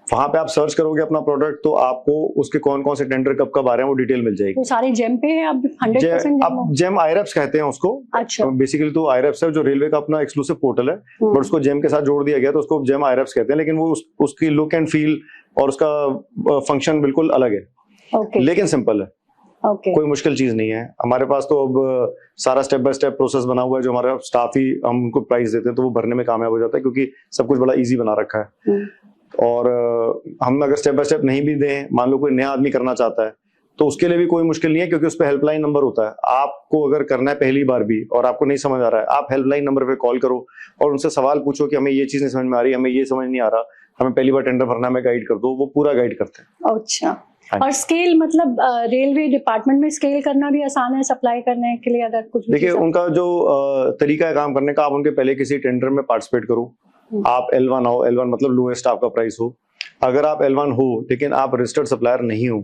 वहां पे आप सर्च करोगे अपना प्रोडक्ट, तो आपको उसके कौन कौन से टेंडर कब कब आ रहे हैं वो डिटेल मिल जाएगी। तो सारे जेम पे है अब 100%? अब जेम IREFS कहते हैं उसको। अच्छा। बेसिकली तो IREFS है जो रेलवे का अपना एक्सक्लूसिव पोर्टल है, बट उसको जेम के साथ जोड़ दिया गया तो उसको जेम IREFS कहते हैं, लेकिन वो उसकी लुक एंड फील और उसका फंक्शन बिल्कुल अलग है, लेकिन सिंपल है। कोई मुश्किल चीज नहीं है। हमारे पास तो अब सारा स्टेप बाय स्टेप प्रोसेस बना हुआ है, जो हमारा स्टाफ ही, हम उनको प्राइस देते हैं तो वो भरने में कामयाब हो जाता है, क्योंकि सब कुछ बड़ा इजी बना रखा है। और हम अगर स्टेप बाय स्टेप नहीं भी दें, मान लो कोई नया आदमी करना चाहता है तो उसके लिए भी कोई मुश्किल नहीं है, क्योंकि उस पर हेल्पलाइन नंबर होता है। आपको अगर करना है पहली बार भी और आपको नहीं समझ आ रहा है, आप हेल्पलाइन नंबर पे कॉल करो और उनसे सवाल पूछो कि हमें ये चीज नहीं समझ में आ रही, हमें ये समझ नहीं आ रहा, हमें पहली बार टेंडर भरना, हमें गाइड कर दो, वो पूरा गाइड करते हैं। अच्छा। और स्केल, मतलब रेलवे डिपार्टमेंट में स्केल करना भी आसान है सप्लाई करने के लिए? अगर कुछ देखिए, उनका जो तरीका है काम करने का, आप उनके पहले किसी टेंडर में पार्टिसिपेट करो, आप L1 आओ, L1 मतलब लोएस्ट आपका प्राइस हो, अगर आप L1 हो लेकिन आप रजिस्टर्ड सप्लायर नहीं हो,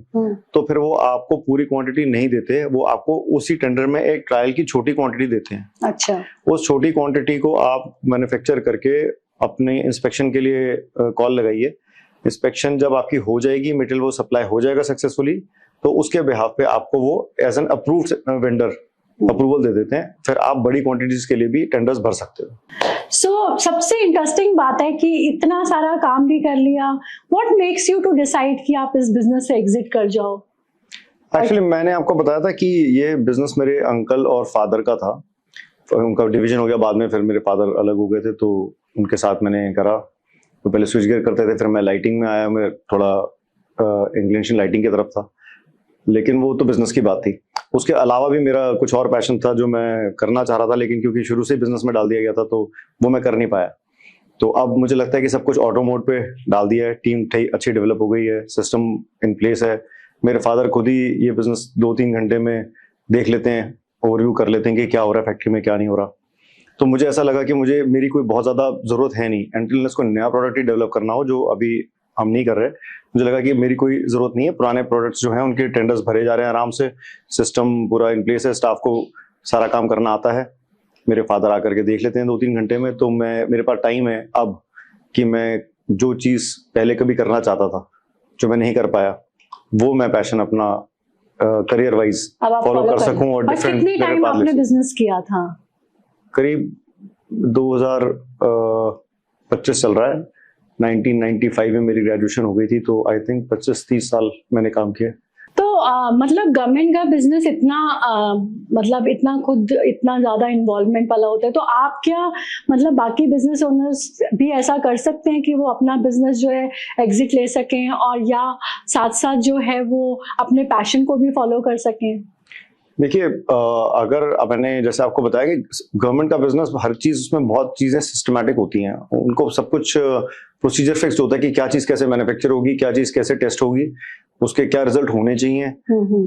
तो फिर वो आपको पूरी क्वांटिटी नहीं देते, वो आपको उसी टेंडर में एक ट्रायल की छोटी क्वांटिटी देते हैं। अच्छा। उस छोटी क्वांटिटी को आप मैन्युफैक्चर करके अपने इंस्पेक्शन के लिए कॉल लगाइए। इंस्पेक्शन जब आपकी हो जाएगी, मटेरियल वो सप्लाई हो जाएगा सक्सेसफुली, तो उसके बिहाफ पे आपको वो as an approved vendor approval दे देते हैं। फिर आप बड़ी क्वांटिटीज के लिए भी टेंडर्स भर सकते हो। सबसे इंटरेस्टिंग बात है कि इतना सारा काम भी कर लिया, what makes you to decide कि आप इस बिजनेस से एग्जिट कर जाओ? एक्चुअली मैंने आपको बताया था कि ये बिजनेस मेरे अंकल और फादर का था, तो उनका डिवीजन हो गया बाद में, फिर मेरे फादर अलग हो गए थे तो उनके साथ मैंने करा। तो पहले स्विच गियर करते थे, फिर मैं लाइटिंग में आया, मैं थोड़ा इंक्लिनेशन लाइटिंग की तरफ था, लेकिन वो तो बिजनेस की बात थी। उसके अलावा भी मेरा कुछ और पैशन था जो मैं करना चाह रहा था, लेकिन क्योंकि शुरू से बिजनेस में डाल दिया गया था तो वो मैं कर नहीं पाया। तो अब मुझे लगता है कि सब कुछ ऑटो मोड पे डाल दिया है, टीम अच्छी डेवलप हो गई है, सिस्टम इन प्लेस है। मेरे फादर खुद ही ये बिजनेस 2-3 घंटे में देख लेते हैं, ओवरव्यू कर लेते हैं कि क्या हो रहा है फैक्ट्री में, क्या नहीं हो रहा। तो मुझे ऐसा लगा कि मेरी कोई बहुत ज्यादा जरूरत है नहीं, एंटिल इसको नया प्रोडक्ट ही डेवलप करना हो, जो अभी हम नहीं कर रहे। मुझे लगा कि मेरी कोई जरूरत नहीं है, पुराने प्रोडक्ट्स जो हैं उनके टेंडर्स भरे जा रहे हैं आराम से, सिस्टम पूरा इन प्लेस है, स्टाफ को सारा काम करना आता है। मेरे फादर आकर के देख लेते हैं 2-3 घंटे में, तो मेरे पास टाइम है अब कि मैं जो चीज पहले कभी करना चाहता था, जो मैं नहीं कर पाया, वो मैं पैशन अपना करियर वाइज फॉलो कर सकूं और डिफरेंट जगह पाथ ले सकूं। बिजनेस किया था करीब 2025 चल रहा है, 1995 में मेरी ग्रेजुएशन हो गई थी, तो आई थिंक 25-30 साल मैंने काम किया। तो मतलब गवर्नमेंट का बिजनेस इतना मतलब इतना ज्यादा इन्वॉल्वमेंट वाला होता है, तो आप क्या मतलब बाकी बिजनेस ओनर्स भी ऐसा कर सकते हैं कि वो अपना बिजनेस जो है एग्जिट ले सकें, और या साथ साथ जो है वो अपने पैशन को भी फॉलो कर सकें? देखिए, अगर मैंने जैसे आपको बताया कि गवर्नमेंट का बिजनेस, हर चीज उसमें बहुत चीजें सिस्टमैटिक होती हैं, उनको सब कुछ प्रोसीजर फिक्स्ड होता है कि क्या चीज कैसे मैन्युफैक्चर होगी, क्या चीज कैसे टेस्ट होगी, उसके क्या रिजल्ट होने चाहिए।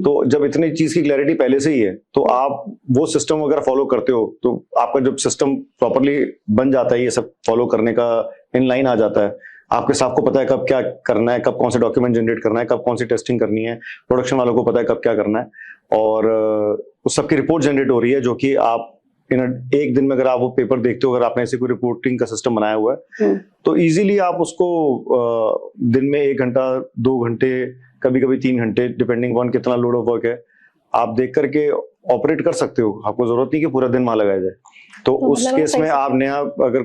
तो जब इतनी चीज की क्लैरिटी पहले से ही है, तो आप वो सिस्टम अगर फॉलो करते हो, तो आपका जब सिस्टम प्रॉपरली बन जाता है, ये सब फॉलो करने का इन लाइन आ जाता है, आपके स्टाफ को पता है कब क्या करना है, कब कौन से डॉक्यूमेंट जनरेट करना है, कब कौन सी टेस्टिंग करनी है, प्रोडक्शन वालों को पता है कब क्या करना है, और उस सबकी रिपोर्ट जनरेट हो रही है, जो कि आप एक दिन में अगर आप वो पेपर देखते हो, अगर आपने ऐसे कोई रिपोर्टिंग का सिस्टम बनाया हुआ है, तो इजीली आप उसको दिन में 1 घंटा 2 घंटे, कभी कभी 3 घंटे, डिपेंडिंग ऑन कितना लोड ऑफ वर्क है, आप देख करके ऑपरेट कर सकते हो। आपको जरूरत नहीं कि पूरा दिन वहां लगाया जाए। तो उस केस में आप नया अगर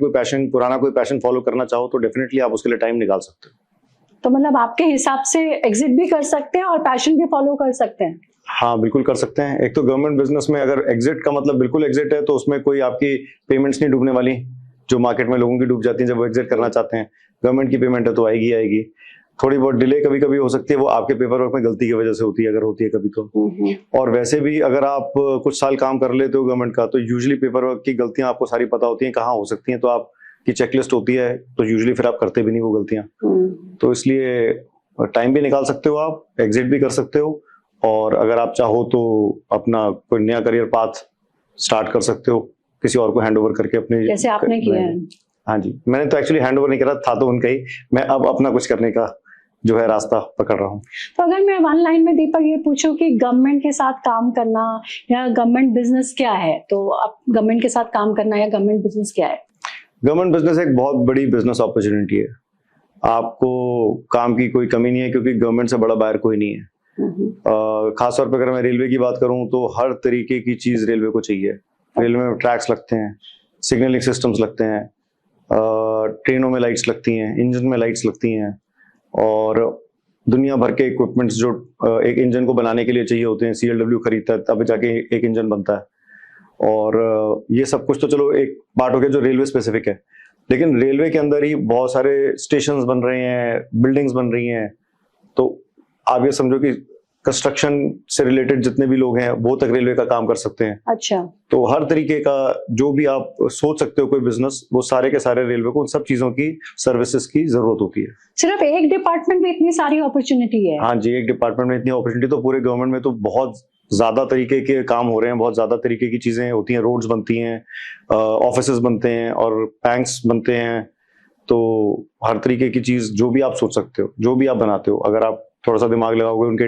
पुराना कोई पैशन फॉलो करना चाहो, तो डेफिनेटली आप उसके लिए टाइम निकाल सकते हो। तो मतलब आपके हिसाब से एग्जिट भी कर सकते हैं और पैशन भी फॉलो कर सकते हैं? हाँ, बिल्कुल कर सकते हैं। एक तो गवर्नमेंट बिजनेस में अगर एग्जिट का मतलब बिल्कुल एग्जिट है, तो उसमें कोई आपकी पेमेंट्स नहीं डूबने वाली, जो मार्केट में लोगों की डूब जाती है जब वो एग्जिट करना चाहते हैं। गवर्नमेंट की पेमेंट है तो आएगी। थोड़ी बहुत डिले कभी कभी हो सकती है, वो आपके पेपर वर्क में गलती की वजह से होती है, अगर होती है कभी तो। और वैसे भी अगर आप कुछ साल काम कर लेते हो गवर्नमेंट का, तो यूजुअली पेपर वर्क की गलतियां आपको सारी पता होती हैं कहाँ हो सकती हैं, तो आपकी चेकलिस्ट होती है, तो यूजुअली फिर आप करते भी नहीं वो गलतियां। तो इसलिए टाइम भी निकाल सकते हो, आप एग्जिट भी कर सकते हो, और अगर आप चाहो तो अपना कोई नया करियर पाथ स्टार्ट कर सकते हो, किसी और को हैंड ओवर करके अपने, जैसे आपने किया है। हाँ जी, मैंने तो एक्चुअली हैंड ओवर नहीं करा था, तो उनका ही, मैं अब अपना कुछ करने का जो है रास्ता पकड़ रहा हूँ। तो अगर मैं वन लाइन में दीपक ये पूछूं कि गवर्नमेंट के साथ काम करना या गवर्नमेंट बिजनेस क्या है, तो आप गवर्नमेंट के साथ काम करना या गवर्नमेंट बिजनेस क्या है? गवर्नमेंट बिजनेस एक बहुत बड़ी बिजनेस अपॉर्चुनिटी है। आपको काम की कोई कमी नहीं है, क्योंकि गवर्नमेंट से बड़ा बाहर कोई नहीं है। खासतौर पर अगर मैं रेलवे की बात करूं, तो हर तरीके की चीज रेलवे को चाहिए। रेलवे में ट्रैक्स लगते हैं, सिग्नलिंग सिस्टम्स लगते हैं, ट्रेनों में लाइट्स लगती हैं, इंजन में लाइट्स लगती हैं, और दुनिया भर के इक्विपमेंट्स जो एक इंजन को बनाने के लिए चाहिए होते हैं। CLW खरीदता है तब जाके एक इंजन बनता है। और ये सब कुछ तो चलो एक पार्ट हो गया जो रेलवे स्पेसिफिक है, लेकिन रेलवे के अंदर ही बहुत सारे स्टेशंस बन रहे हैं, बिल्डिंग्स बन रही हैं। तो आप ये समझो कि कंस्ट्रक्शन से रिलेटेड जितने भी लोग हैं, वो तक रेलवे का काम कर सकते हैं। अच्छा। तो हर तरीके का जो भी आप सोच सकते हो कोई बिजनेस, वो सारे के सारे रेलवे को उन सब चीजों की सर्विसेज की जरूरत होती है। सिर्फ एक डिपार्टमेंट में इतनी सारी अपॉर्चुनिटी है? हाँ जी, एक डिपार्टमेंट में इतनी अपॉर्चुनिटी, तो पूरे गवर्नमेंट में तो बहुत ज्यादा तरीके के काम हो रहे हैं, बहुत ज्यादा तरीके की चीजें होती हैं। रोड्स बनती हैं, ऑफिसेज बनते हैं, और बैंक्स बनते हैं, तो हर तरीके की चीज जो भी आप सोच सकते हो, जो भी आप बनाते हो, अगर आप थोड़ा सा दिमाग लगाओगे, उनके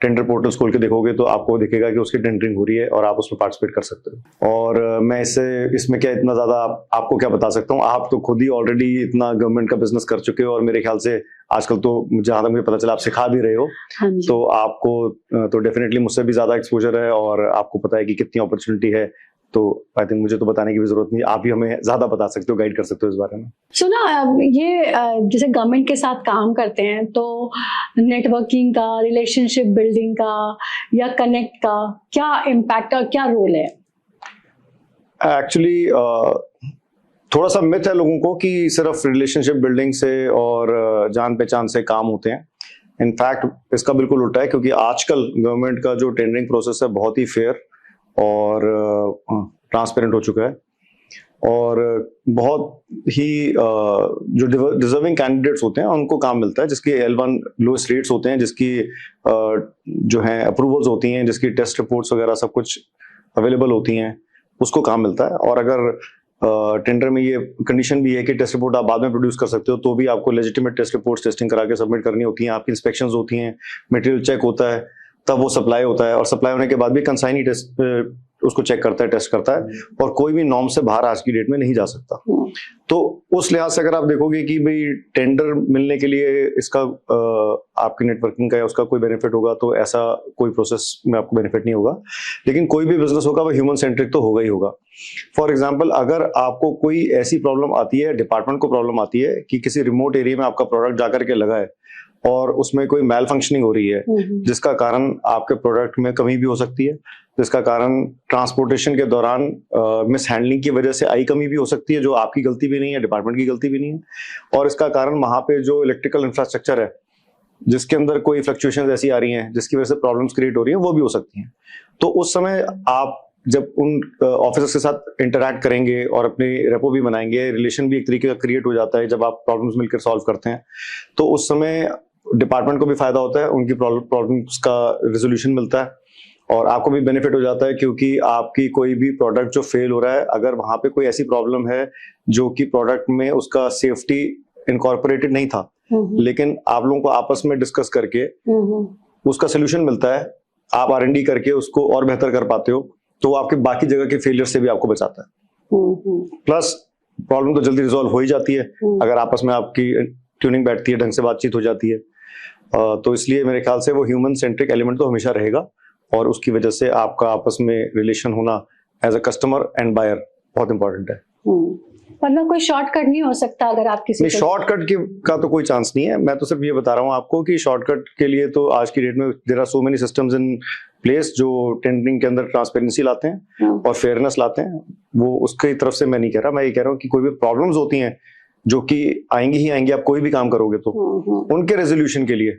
टेंडर पोर्टल्स खोल के देखोगे तो आपको दिखेगा कि उसकी टेंडरिंग हो रही है और आप उसमें पार्टिसिपेट कर सकते हो। और मैं इसमें क्या इतना ज्यादा आपको क्या बता सकता हूँ, आप तो खुद ही ऑलरेडी इतना गवर्नमेंट का बिजनेस कर चुके हो और मेरे ख्याल से आजकल तो जहां तक मुझे पता चला आप सिखा भी रहे हो। हाँ जी। तो आपको तो डेफिनेटली मुझसे भी ज्यादा एक्सपोजर है और आपको पता है कि कितनी अपॉर्चुनिटी है। तो आई थिंक मुझे तो बताने की भी जरूरत नहीं, आप ही हमें ज्यादा बता सकते हो, गाइड कर सकते हो इस बारे में। सुना, ये जैसे गवर्नमेंट के साथ काम करते हैं तो नेटवर्किंग का, रिलेशनशिप बिल्डिंग का या कनेक्ट का क्या इम्पैक्ट और क्या रोल है? एक्चुअली थोड़ा सा मिथ है लोगों को कि सिर्फ रिलेशनशिप बिल्डिंग से और जान पहचान से काम होते हैं। इनफैक्ट इसका बिल्कुल उल्टा है, क्योंकि आजकल गवर्नमेंट का जो टेंडरिंग प्रोसेस है बहुत ही फेयर और ट्रांसपेरेंट हो चुका है और बहुत ही जो डिजर्विंग कैंडिडेट्स होते हैं उनको काम मिलता है, जिसकी L1 लोएस्ट रेट्स होते हैं, जिसकी जो है अप्रूवल्स होती हैं, जिसकी टेस्ट रिपोर्ट्स वगैरह सब कुछ अवेलेबल होती हैं, उसको काम मिलता है। और अगर टेंडर में ये कंडीशन भी है कि टेस्ट रिपोर्ट आप बाद में प्रोड्यूस कर सकते हो, तो भी आपको लेजिटिमेट टेस्ट रिपोर्ट्स टेस्टिंग करा के सबमिट करनी होती हैं, आपकी इंस्पेक्शंस होती हैं, मटेरियल चेक होता है, तब वो सप्लाई होता है और सप्लाई होने के बाद भी कंसाइनी टेस्ट उसको चेक करता है, टेस्ट करता है और कोई भी नॉर्म से बाहर आज की डेट में नहीं जा सकता। तो उस लिहाज से अगर आप देखोगे कि भाई टेंडर मिलने के लिए इसका आपकी नेटवर्किंग का या उसका कोई बेनिफिट होगा, तो ऐसा कोई प्रोसेस में आपको बेनिफिट नहीं होगा। लेकिन कोई भी बिजनेस होगा वो ह्यूमन सेंट्रिक तो होगा ही होगा। फॉर एग्जाम्पल, अगर आपको कोई ऐसी प्रॉब्लम आती है, डिपार्टमेंट को प्रॉब्लम आती है कि किसी रिमोट एरिया में आपका प्रोडक्ट जाकर के लगा है और उसमें कोई मैल फंक्शनिंग हो रही है, जिसका कारण आपके प्रोडक्ट में कमी भी हो सकती है, जिसका कारण ट्रांसपोर्टेशन के दौरान मिस हैंडलिंग की वजह से आई कमी भी हो सकती है, जो आपकी गलती भी नहीं है, डिपार्टमेंट की गलती भी नहीं है, और इसका कारण वहां पे जो इलेक्ट्रिकल इंफ्रास्ट्रक्चर है जिसके अंदर कोई फ्लक्चुएशंस ऐसी आ रही हैं जिसकी वजह से प्रॉब्लम्स क्रिएट हो रही हैं, वो भी हो सकती हैं। तो उस समय आप जब उन ऑफिसर्स के साथ इंटरैक्ट करेंगे और अपने रेपो भी बनाएंगे, रिलेशन भी एक तरीके का क्रिएट हो जाता है जब आप प्रॉब्लम्स मिलकर सॉल्व करते हैं, तो उस समय डिपार्टमेंट को भी फायदा होता है, उनकी प्रॉब्लम्स का रिजोल्यूशन मिलता है और आपको भी बेनिफिट हो जाता है, क्योंकि आपकी कोई भी प्रोडक्ट जो फेल हो रहा है, अगर वहां पे कोई ऐसी प्रॉब्लम है जो कि प्रोडक्ट में उसका सेफ्टी इनकॉर्पोरेटेड नहीं था, लेकिन आप लोगों को आपस में डिस्कस करके उसका सोल्यूशन मिलता है, आप R&D करके उसको और बेहतर कर पाते हो, तो आपके बाकी जगह के फेलियर से भी आपको बचाता है। प्लस प्रॉब्लम तो जल्दी रिजॉल्व हो ही जाती है अगर आपस में आपकी ट्यूनिंग बैठती है, ढंग से बातचीत हो जाती है। तो इसलिए मेरे ख्याल से वो ह्यूमन सेंट्रिक एलिमेंट तो हमेशा रहेगा और उसकी वजह से आपका आपस में रिलेशन होना as a customer and buyer बहुत इंपॉर्टेंट है। वरना कोई शॉर्टकट नहीं हो सकता अगर आप किसी शॉर्टकट का तो कोई चांस नहीं है। मैं तो सिर्फ ये बता रहा हूँ आपको कि शॉर्टकट के लिए तो आज की डेट में there are so many systems in place जो टेंडरिंग के अंदर ट्रांसपेरेंसी लाते हैं और फेयरनेस लाते हैं। वो उसकी तरफ से मैं नहीं कह रहा, मैं ये कह रहा हूँ कि कोई भी प्रॉब्लम्स होती हैं जो कि आएंगी ही आएंगी, आप कोई भी काम करोगे तो उनके रेजोल्यूशन के लिए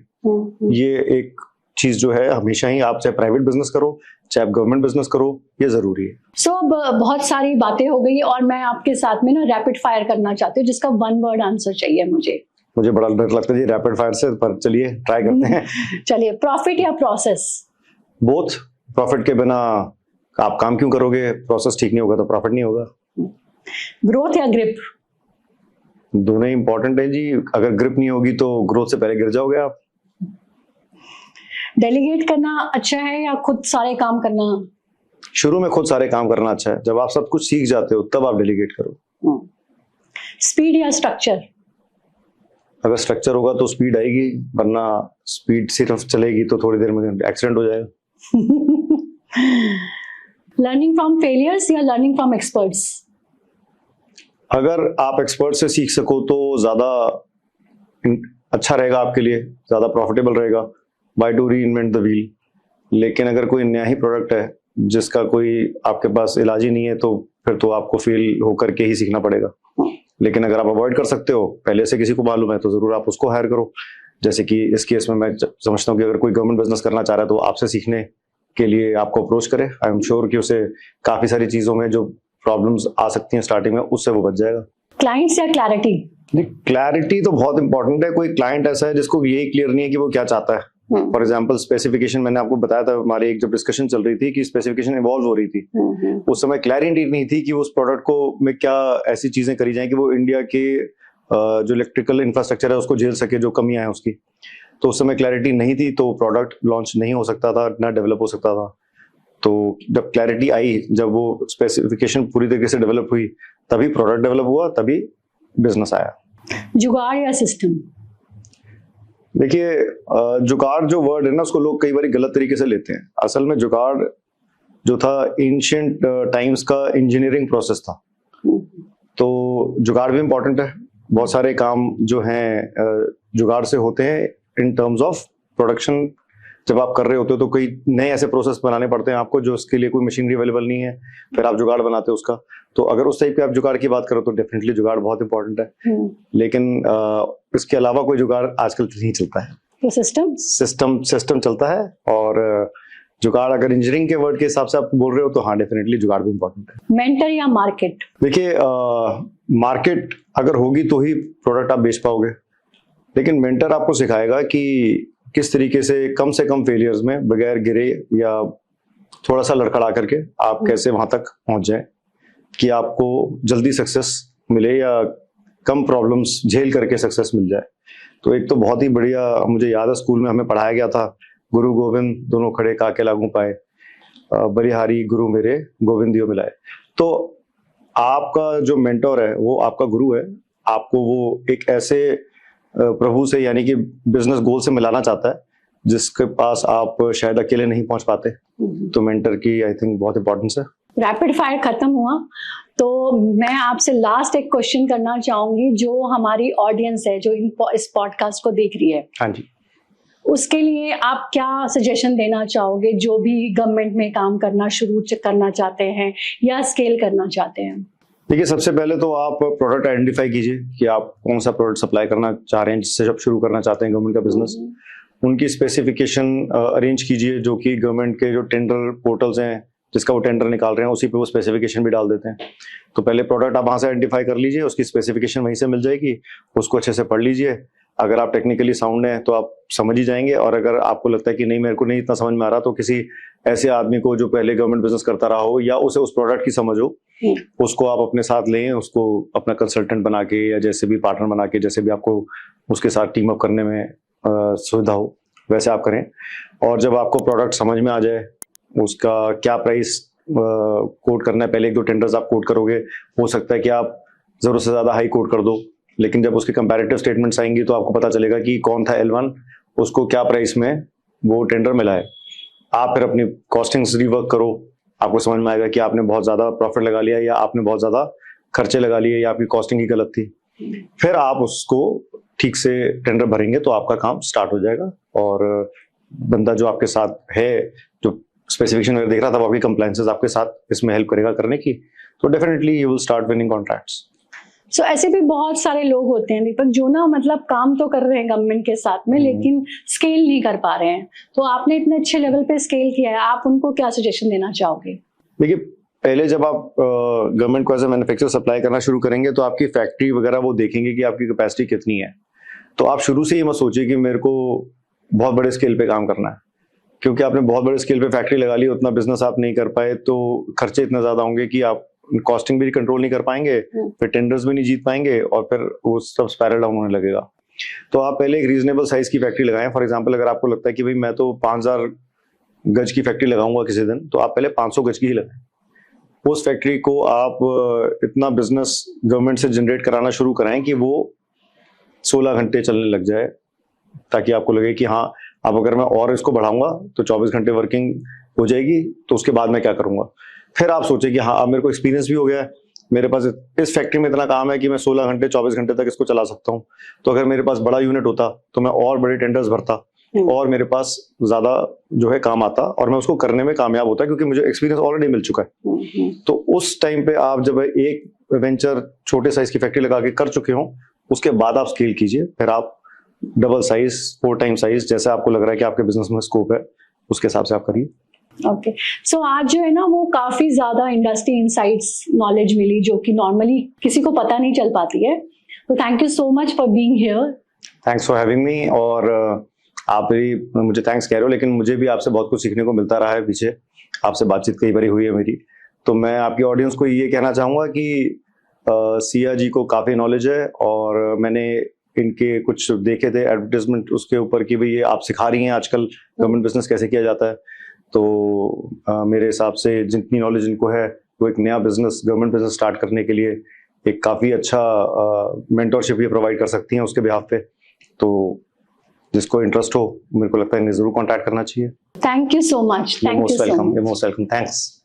ये एक चीज जो है हमेशा ही, आप चाहे प्राइवेट बिजनेस करो चाहे आप गवर्नमेंट बिजनेस करो, ये जरूरी है। सो अब बहुत सारी बातें हो गई और मैं आपके साथ में ना रैपिड फायर करना चाहती हूँ जिसका 1 वर्ड आंसर चाहिए मुझे बड़ा डर लगता है जी रैपिड फायर से, पर चलिए ट्राई करते हैं। चलिए, प्रॉफिट या प्रोसेस? बोथ। प्रॉफिट के बिना आप काम क्यों करोगे, प्रोसेस ठीक नहीं होगा तो प्रॉफिट नहीं होगा। ग्रोथ या ग्रिप? दोनों ही इंपॉर्टेंट है जी, अगर ग्रिप नहीं होगी तो ग्रोथ से पहले गिर जाओगे आप। डेलीगेट करना अच्छा है या खुद सारे काम करना? शुरू में खुद सारे काम करना अच्छा है, जब आप सब कुछ सीख जाते हो तब आप डेलीगेट करो। स्पीड या स्ट्रक्चर? अगर स्ट्रक्चर होगा तो स्पीड आएगी, वरना स्पीड सिर्फ चलेगी तो थोड़ी देर में एक्सीडेंट हो जाएगा। लर्निंग फ्रॉम फेलियर्स या लर्निंग फ्रॉम एक्सपर्ट्स? अगर आप एक्सपर्ट से सीख सको तो ज्यादा अच्छा रहेगा आपके लिए, ज्यादा प्रॉफिटेबल रहेगा। Why to reinvent the wheel? लेकिन अगर कोई नया ही प्रोडक्ट है जिसका कोई आपके पास इलाज ही नहीं है तो फिर तो आपको फेल होकर के ही सीखना पड़ेगा। लेकिन अगर आप अवॉइड कर सकते हो, पहले से किसी को मालूम है, तो जरूर आप उसको हायर करो। जैसे कि इस केस में मैं समझता हूँ कि अगर कोई गवर्नमेंट बिजनेस करना चाह रहा है तो आपसे सीखने के लिए आपको अप्रोच करे। आई एम श्योर कि उसे काफी सारी चीजों में जो प्रॉब्लम्स आ सकती हैं स्टार्टिंग में, उससे वो बच जाएगा। क्लाइंट्स या क्लैरिटी? क्लैरिटी तो बहुत इंपॉर्टेंट है। कोई क्लाइंट ऐसा है जिसको यही क्लियर नहीं है कि वो क्या चाहता है। फॉर एग्जाम्पल स्पेसिफिकेशन, मैंने आपको बताया था हमारी एक जब डिस्कशन चल रही थी कि स्पेसिफिकेशन इवॉल्व हो रही थी, उस समय क्लैरिटी नहीं थी कि उस प्रोडक्ट को में क्या ऐसी चीजें करी जाए कि वो इंडिया के जो इलेक्ट्रिकल इंफ्रास्ट्रक्चर है उसको झेल सके, जो कमियां हैं उसकी। तो उस समय क्लैरिटी नहीं थी, तो प्रोडक्ट लॉन्च नहीं हो सकता था, ना डेवलप हो सकता था। तो जब क्लैरिटी आई, जब वो स्पेसिफिकेशन पूरी तरीके से डेवलप हुई, तभी प्रोडक्ट डेवलप हुआ, तभी बिजनेस आया। जुगाड़ या सिस्टम? देखिए, जुगाड़ जो वर्ड है ना, उसको लोग कई बार गलत तरीके से लेते हैं। असल में जुगाड़ जो था एंशिएंट टाइम्स का इंजीनियरिंग प्रोसेस था। तो जुगाड़ भी इम्पोर्टेंट है। बहुत सारे काम जो हैं जुगाड़ से होते हैं इन टर्म्स ऑफ प्रोडक्शन। जब आप कर रहे होते हो तो कई नए ऐसे प्रोसेस बनाने पड़ते हैं आपको, जो उसके लिए कोई मशीनरी अवेलेबल नहीं है, फिर आप जुगाड़ बनाते हो उसका। तो अगर उस टाइप के आप जुगाड़ की बात करो तो डेफिनेटली जुगाड़ बहुत इंपॉर्टेंट है। लेकिन इसके अलावा कोई जुगाड़ आजकल नहीं चलता है। तो सिस्टम चलता है। और जुगाड़ अगर इंजीनियरिंग के वर्ड के हिसाब से आप बोल रहे हो तो हाँ, डेफिनेटली जुगाड़ भी इंपॉर्टेंट है। मेंटर या मार्केट? देखिए, मार्केट अगर होगी तो ही प्रोडक्ट आप बेच पाओगे, लेकिन मेंटर आपको सिखाएगा कि किस तरीके से कम फेलियर्स में बगैर गिरे या थोड़ा सा लड़खड़ा करके आप कैसे वहां तक पहुंच जाए कि आपको जल्दी सक्सेस मिले या कम प्रॉब्लम्स झेल करके सक्सेस मिल जाए। तो एक तो बहुत ही बढ़िया, मुझे याद है स्कूल में हमें पढ़ाया गया था, गुरु गोविंद दोनों खड़े काके लागू पाए, बलिहारी गुरु मेरे गोविंद दियो मिलाए। तो आपका जो मेंटोर है वो आपका गुरु है। आपको वो एक ऐसे प्रभु से, यानी कि बिजनेस गोल से मिलाना चाहता है जिसके पास आप शायद अकेले नहीं पहुंच पाते। तो मेंटर की आई थिंक बहुत इंपॉर्टेंस है। रैपिड फायर खत्म हुआ, तो मैं आपसे लास्ट एक क्वेश्चन करना चाहूंगी। जो हमारी ऑडियंस है जो इस पॉडकास्ट को देख रही है, हाँ जी, उसके लिए आप क्या सजेशन देना चाहोगे, जो भी गवर्नमेंट में काम करना शुरू करना चाहते हैं या स्केल करना चाहते हैं? देखिए, सबसे पहले तो आप प्रोडक्ट आइडेंटिफाई कीजिए कि आप कौन सा प्रोडक्ट सप्लाई करना चाह रहे हैं, जिससे जब शुरू करना चाहते हैं गवर्नमेंट का बिजनेस। उनकी स्पेसिफिकेशन अरेंज कीजिए, जो कि गवर्नमेंट के जो टेंडर पोर्टल्स हैं जिसका वो टेंडर निकाल रहे हैं उसी पे वो स्पेसिफिकेशन भी डाल देते हैं। तो पहले प्रोडक्ट आप वहां से आइडेंटिफाई कर लीजिए, उसकी स्पेसिफिकेशन वहीं से मिल जाएगी, उसको अच्छे से पढ़ लीजिए। अगर आप टेक्निकली साउंड हैं तो आप समझ ही जाएंगे, और अगर आपको लगता है कि नहीं, मेरे को नहीं इतना समझ में आ रहा, तो किसी ऐसे आदमी को जो पहले गवर्नमेंट बिजनेस करता रहा हो या उसे उस प्रोडक्ट की समझ हो, उसको आप अपने साथ लें, उसको अपना कंसल्टेंट बना के या जैसे भी पार्टनर बना के, जैसे भी आपको उसके साथ टीम अप करने में सुविधा हो वैसे आप करें। और जब आपको प्रोडक्ट समझ में आ जाए, उसका क्या प्राइस कोट करना है, पहले 1-2 टेंडर्स आप कोट करोगे, हो सकता है कि आप जरूरत से ज्यादा हाई कोट कर दो, लेकिन जब उसके कंपैरेटिव स्टेटमेंट्स आएंगी तो आपको पता चलेगा कि कौन था L1, उसको क्या प्राइस में वो टेंडर मिला है। आप फिर अपनी कॉस्टिंग्स रिवर्क करो, आपको समझ में आएगा कि आपने बहुत ज्यादा प्रॉफिट लगा लिया या आपने बहुत ज्यादा खर्चे लगा लिए या आपकी कॉस्टिंग ही गलत थी। फिर आप उसको ठीक से टेंडर भरेंगे तो आपका काम स्टार्ट हो जाएगा। और बंदा जो आपके साथ है, जो स्पेसिफिकेशन वगैरह देख रहा था, वो आपकी कंप्लायंसेस आपके साथ इसमें हेल्प करेगा करने की, तो definitely you will start winning contracts. So ऐसे भी बहुत सारे लोग होते हैं दीपक, जो ना मतलब काम तो कर रहे हैं गवर्नमेंट के साथ में, लेकिन स्केल नहीं कर पा रहे हैं। तो आपने इतने अच्छे लेवल पे स्केल किया है, आप उनको क्या सजेशन देना चाहोगे? देखिए, पहले जब आप गवर्नमेंट को एज ए मैन्युफैक्चरर सप्लाई करना शुरू करेंगे तो आपकी फैक्ट्री वगैरह वो देखेंगे कि आपकी कैपेसिटी कितनी है। तो आप शुरू से ही मत सोचिए कि मेरे को बहुत बड़े स्केल पे काम करना है, क्योंकि आपने बहुत बड़े स्केल पे फैक्ट्री लगा ली, उतना बिजनेस आप नहीं कर पाए तो खर्चे इतने ज्यादा होंगे कि आप कॉस्टिंग भी कंट्रोल नहीं कर पाएंगे, फिर टेंडर्स भी नहीं जीत पाएंगे और फिर वो सब स्पाइरल डाउन होने लगेगा। तो आप पहले एक रीजनेबल साइज की फैक्ट्री लगाएं। फॉर एग्जांपल, अगर आपको लगता है कि भाई मैं तो 5000 गज की फैक्ट्री लगाऊंगा किसी दिन, तो आप पहले 500 गज की ही लगाएं। उस फैक्ट्री को आप इतना बिजनेस गवर्नमेंट से जनरेट कराना शुरू कराएं कि वो 16 घंटे चलने लग जाए, ताकि आपको लगे कि हाँ, अब अगर मैं और इसको बढ़ाऊंगा तो 24 घंटे वर्किंग हो जाएगी, तो उसके बाद मैं क्या करूंगा। फिर आप सोचे कि हाँ, अब मेरे को एक्सपीरियंस भी हो गया है, मेरे पास इस फैक्ट्री में इतना काम है कि मैं 16 घंटे 24 घंटे तक इसको चला सकता हूँ। तो अगर मेरे पास बड़ा यूनिट होता तो मैं और बड़े टेंडर्स भरता और मेरे पास ज्यादा जो है काम आता और मैं उसको करने में कामयाब होता, क्योंकि मुझे एक्सपीरियंस ऑलरेडी मिल चुका है। तो उस टाइम पे आप जब एक वेंचर छोटे साइज की फैक्ट्री लगा के कर चुके हो, उसके बाद आप स्केल कीजिए, फिर आप डबल साइज 4 टाइम साइज, जैसे आपको लग रहा है कि आपके बिजनेस में स्कोप है, उसके हिसाब से आप करिए। ओके, सो आज जो है ना, वो काफी ज्यादा इंडस्ट्री इनसाइट्स नॉलेज मिली, जो कि नॉर्मली किसी को पता नहीं चल पाती है। तो thank you so much for being here. Thanks for having me. और आप भी मुझे थैंक्स कह रहे हो, लेकिन मुझे भी आपसे बहुत कुछ सीखने को मिलता रहा है। पीछे आपसे बातचीत कई बार हुई है मेरी, तो मैं आपकी ऑडियंस को ये कहना चाहूंगा कि सिया जी को काफ़ी नॉलेज है, और मैंने इनके कुछ देखे थे एडवर्टाइजमेंट उसके ऊपर कि भाई ये आप सिखा रही हैं आजकल गवर्नमेंट बिजनेस कैसे किया जाता है। तो मेरे हिसाब से जितनी नॉलेज इनको है वो एक नया बिजनेस, गवर्नमेंट बिजनेस स्टार्ट करने के लिए एक काफ़ी अच्छा मेंटरशिप ये प्रोवाइड कर सकती हैं उसके बिहाफ पे। तो जिसको इंटरेस्ट हो, मेरे को लगता है इन्हें जरूर कांटेक्ट करना चाहिए। Thank you so much. Thank you so much. Most welcome, thanks.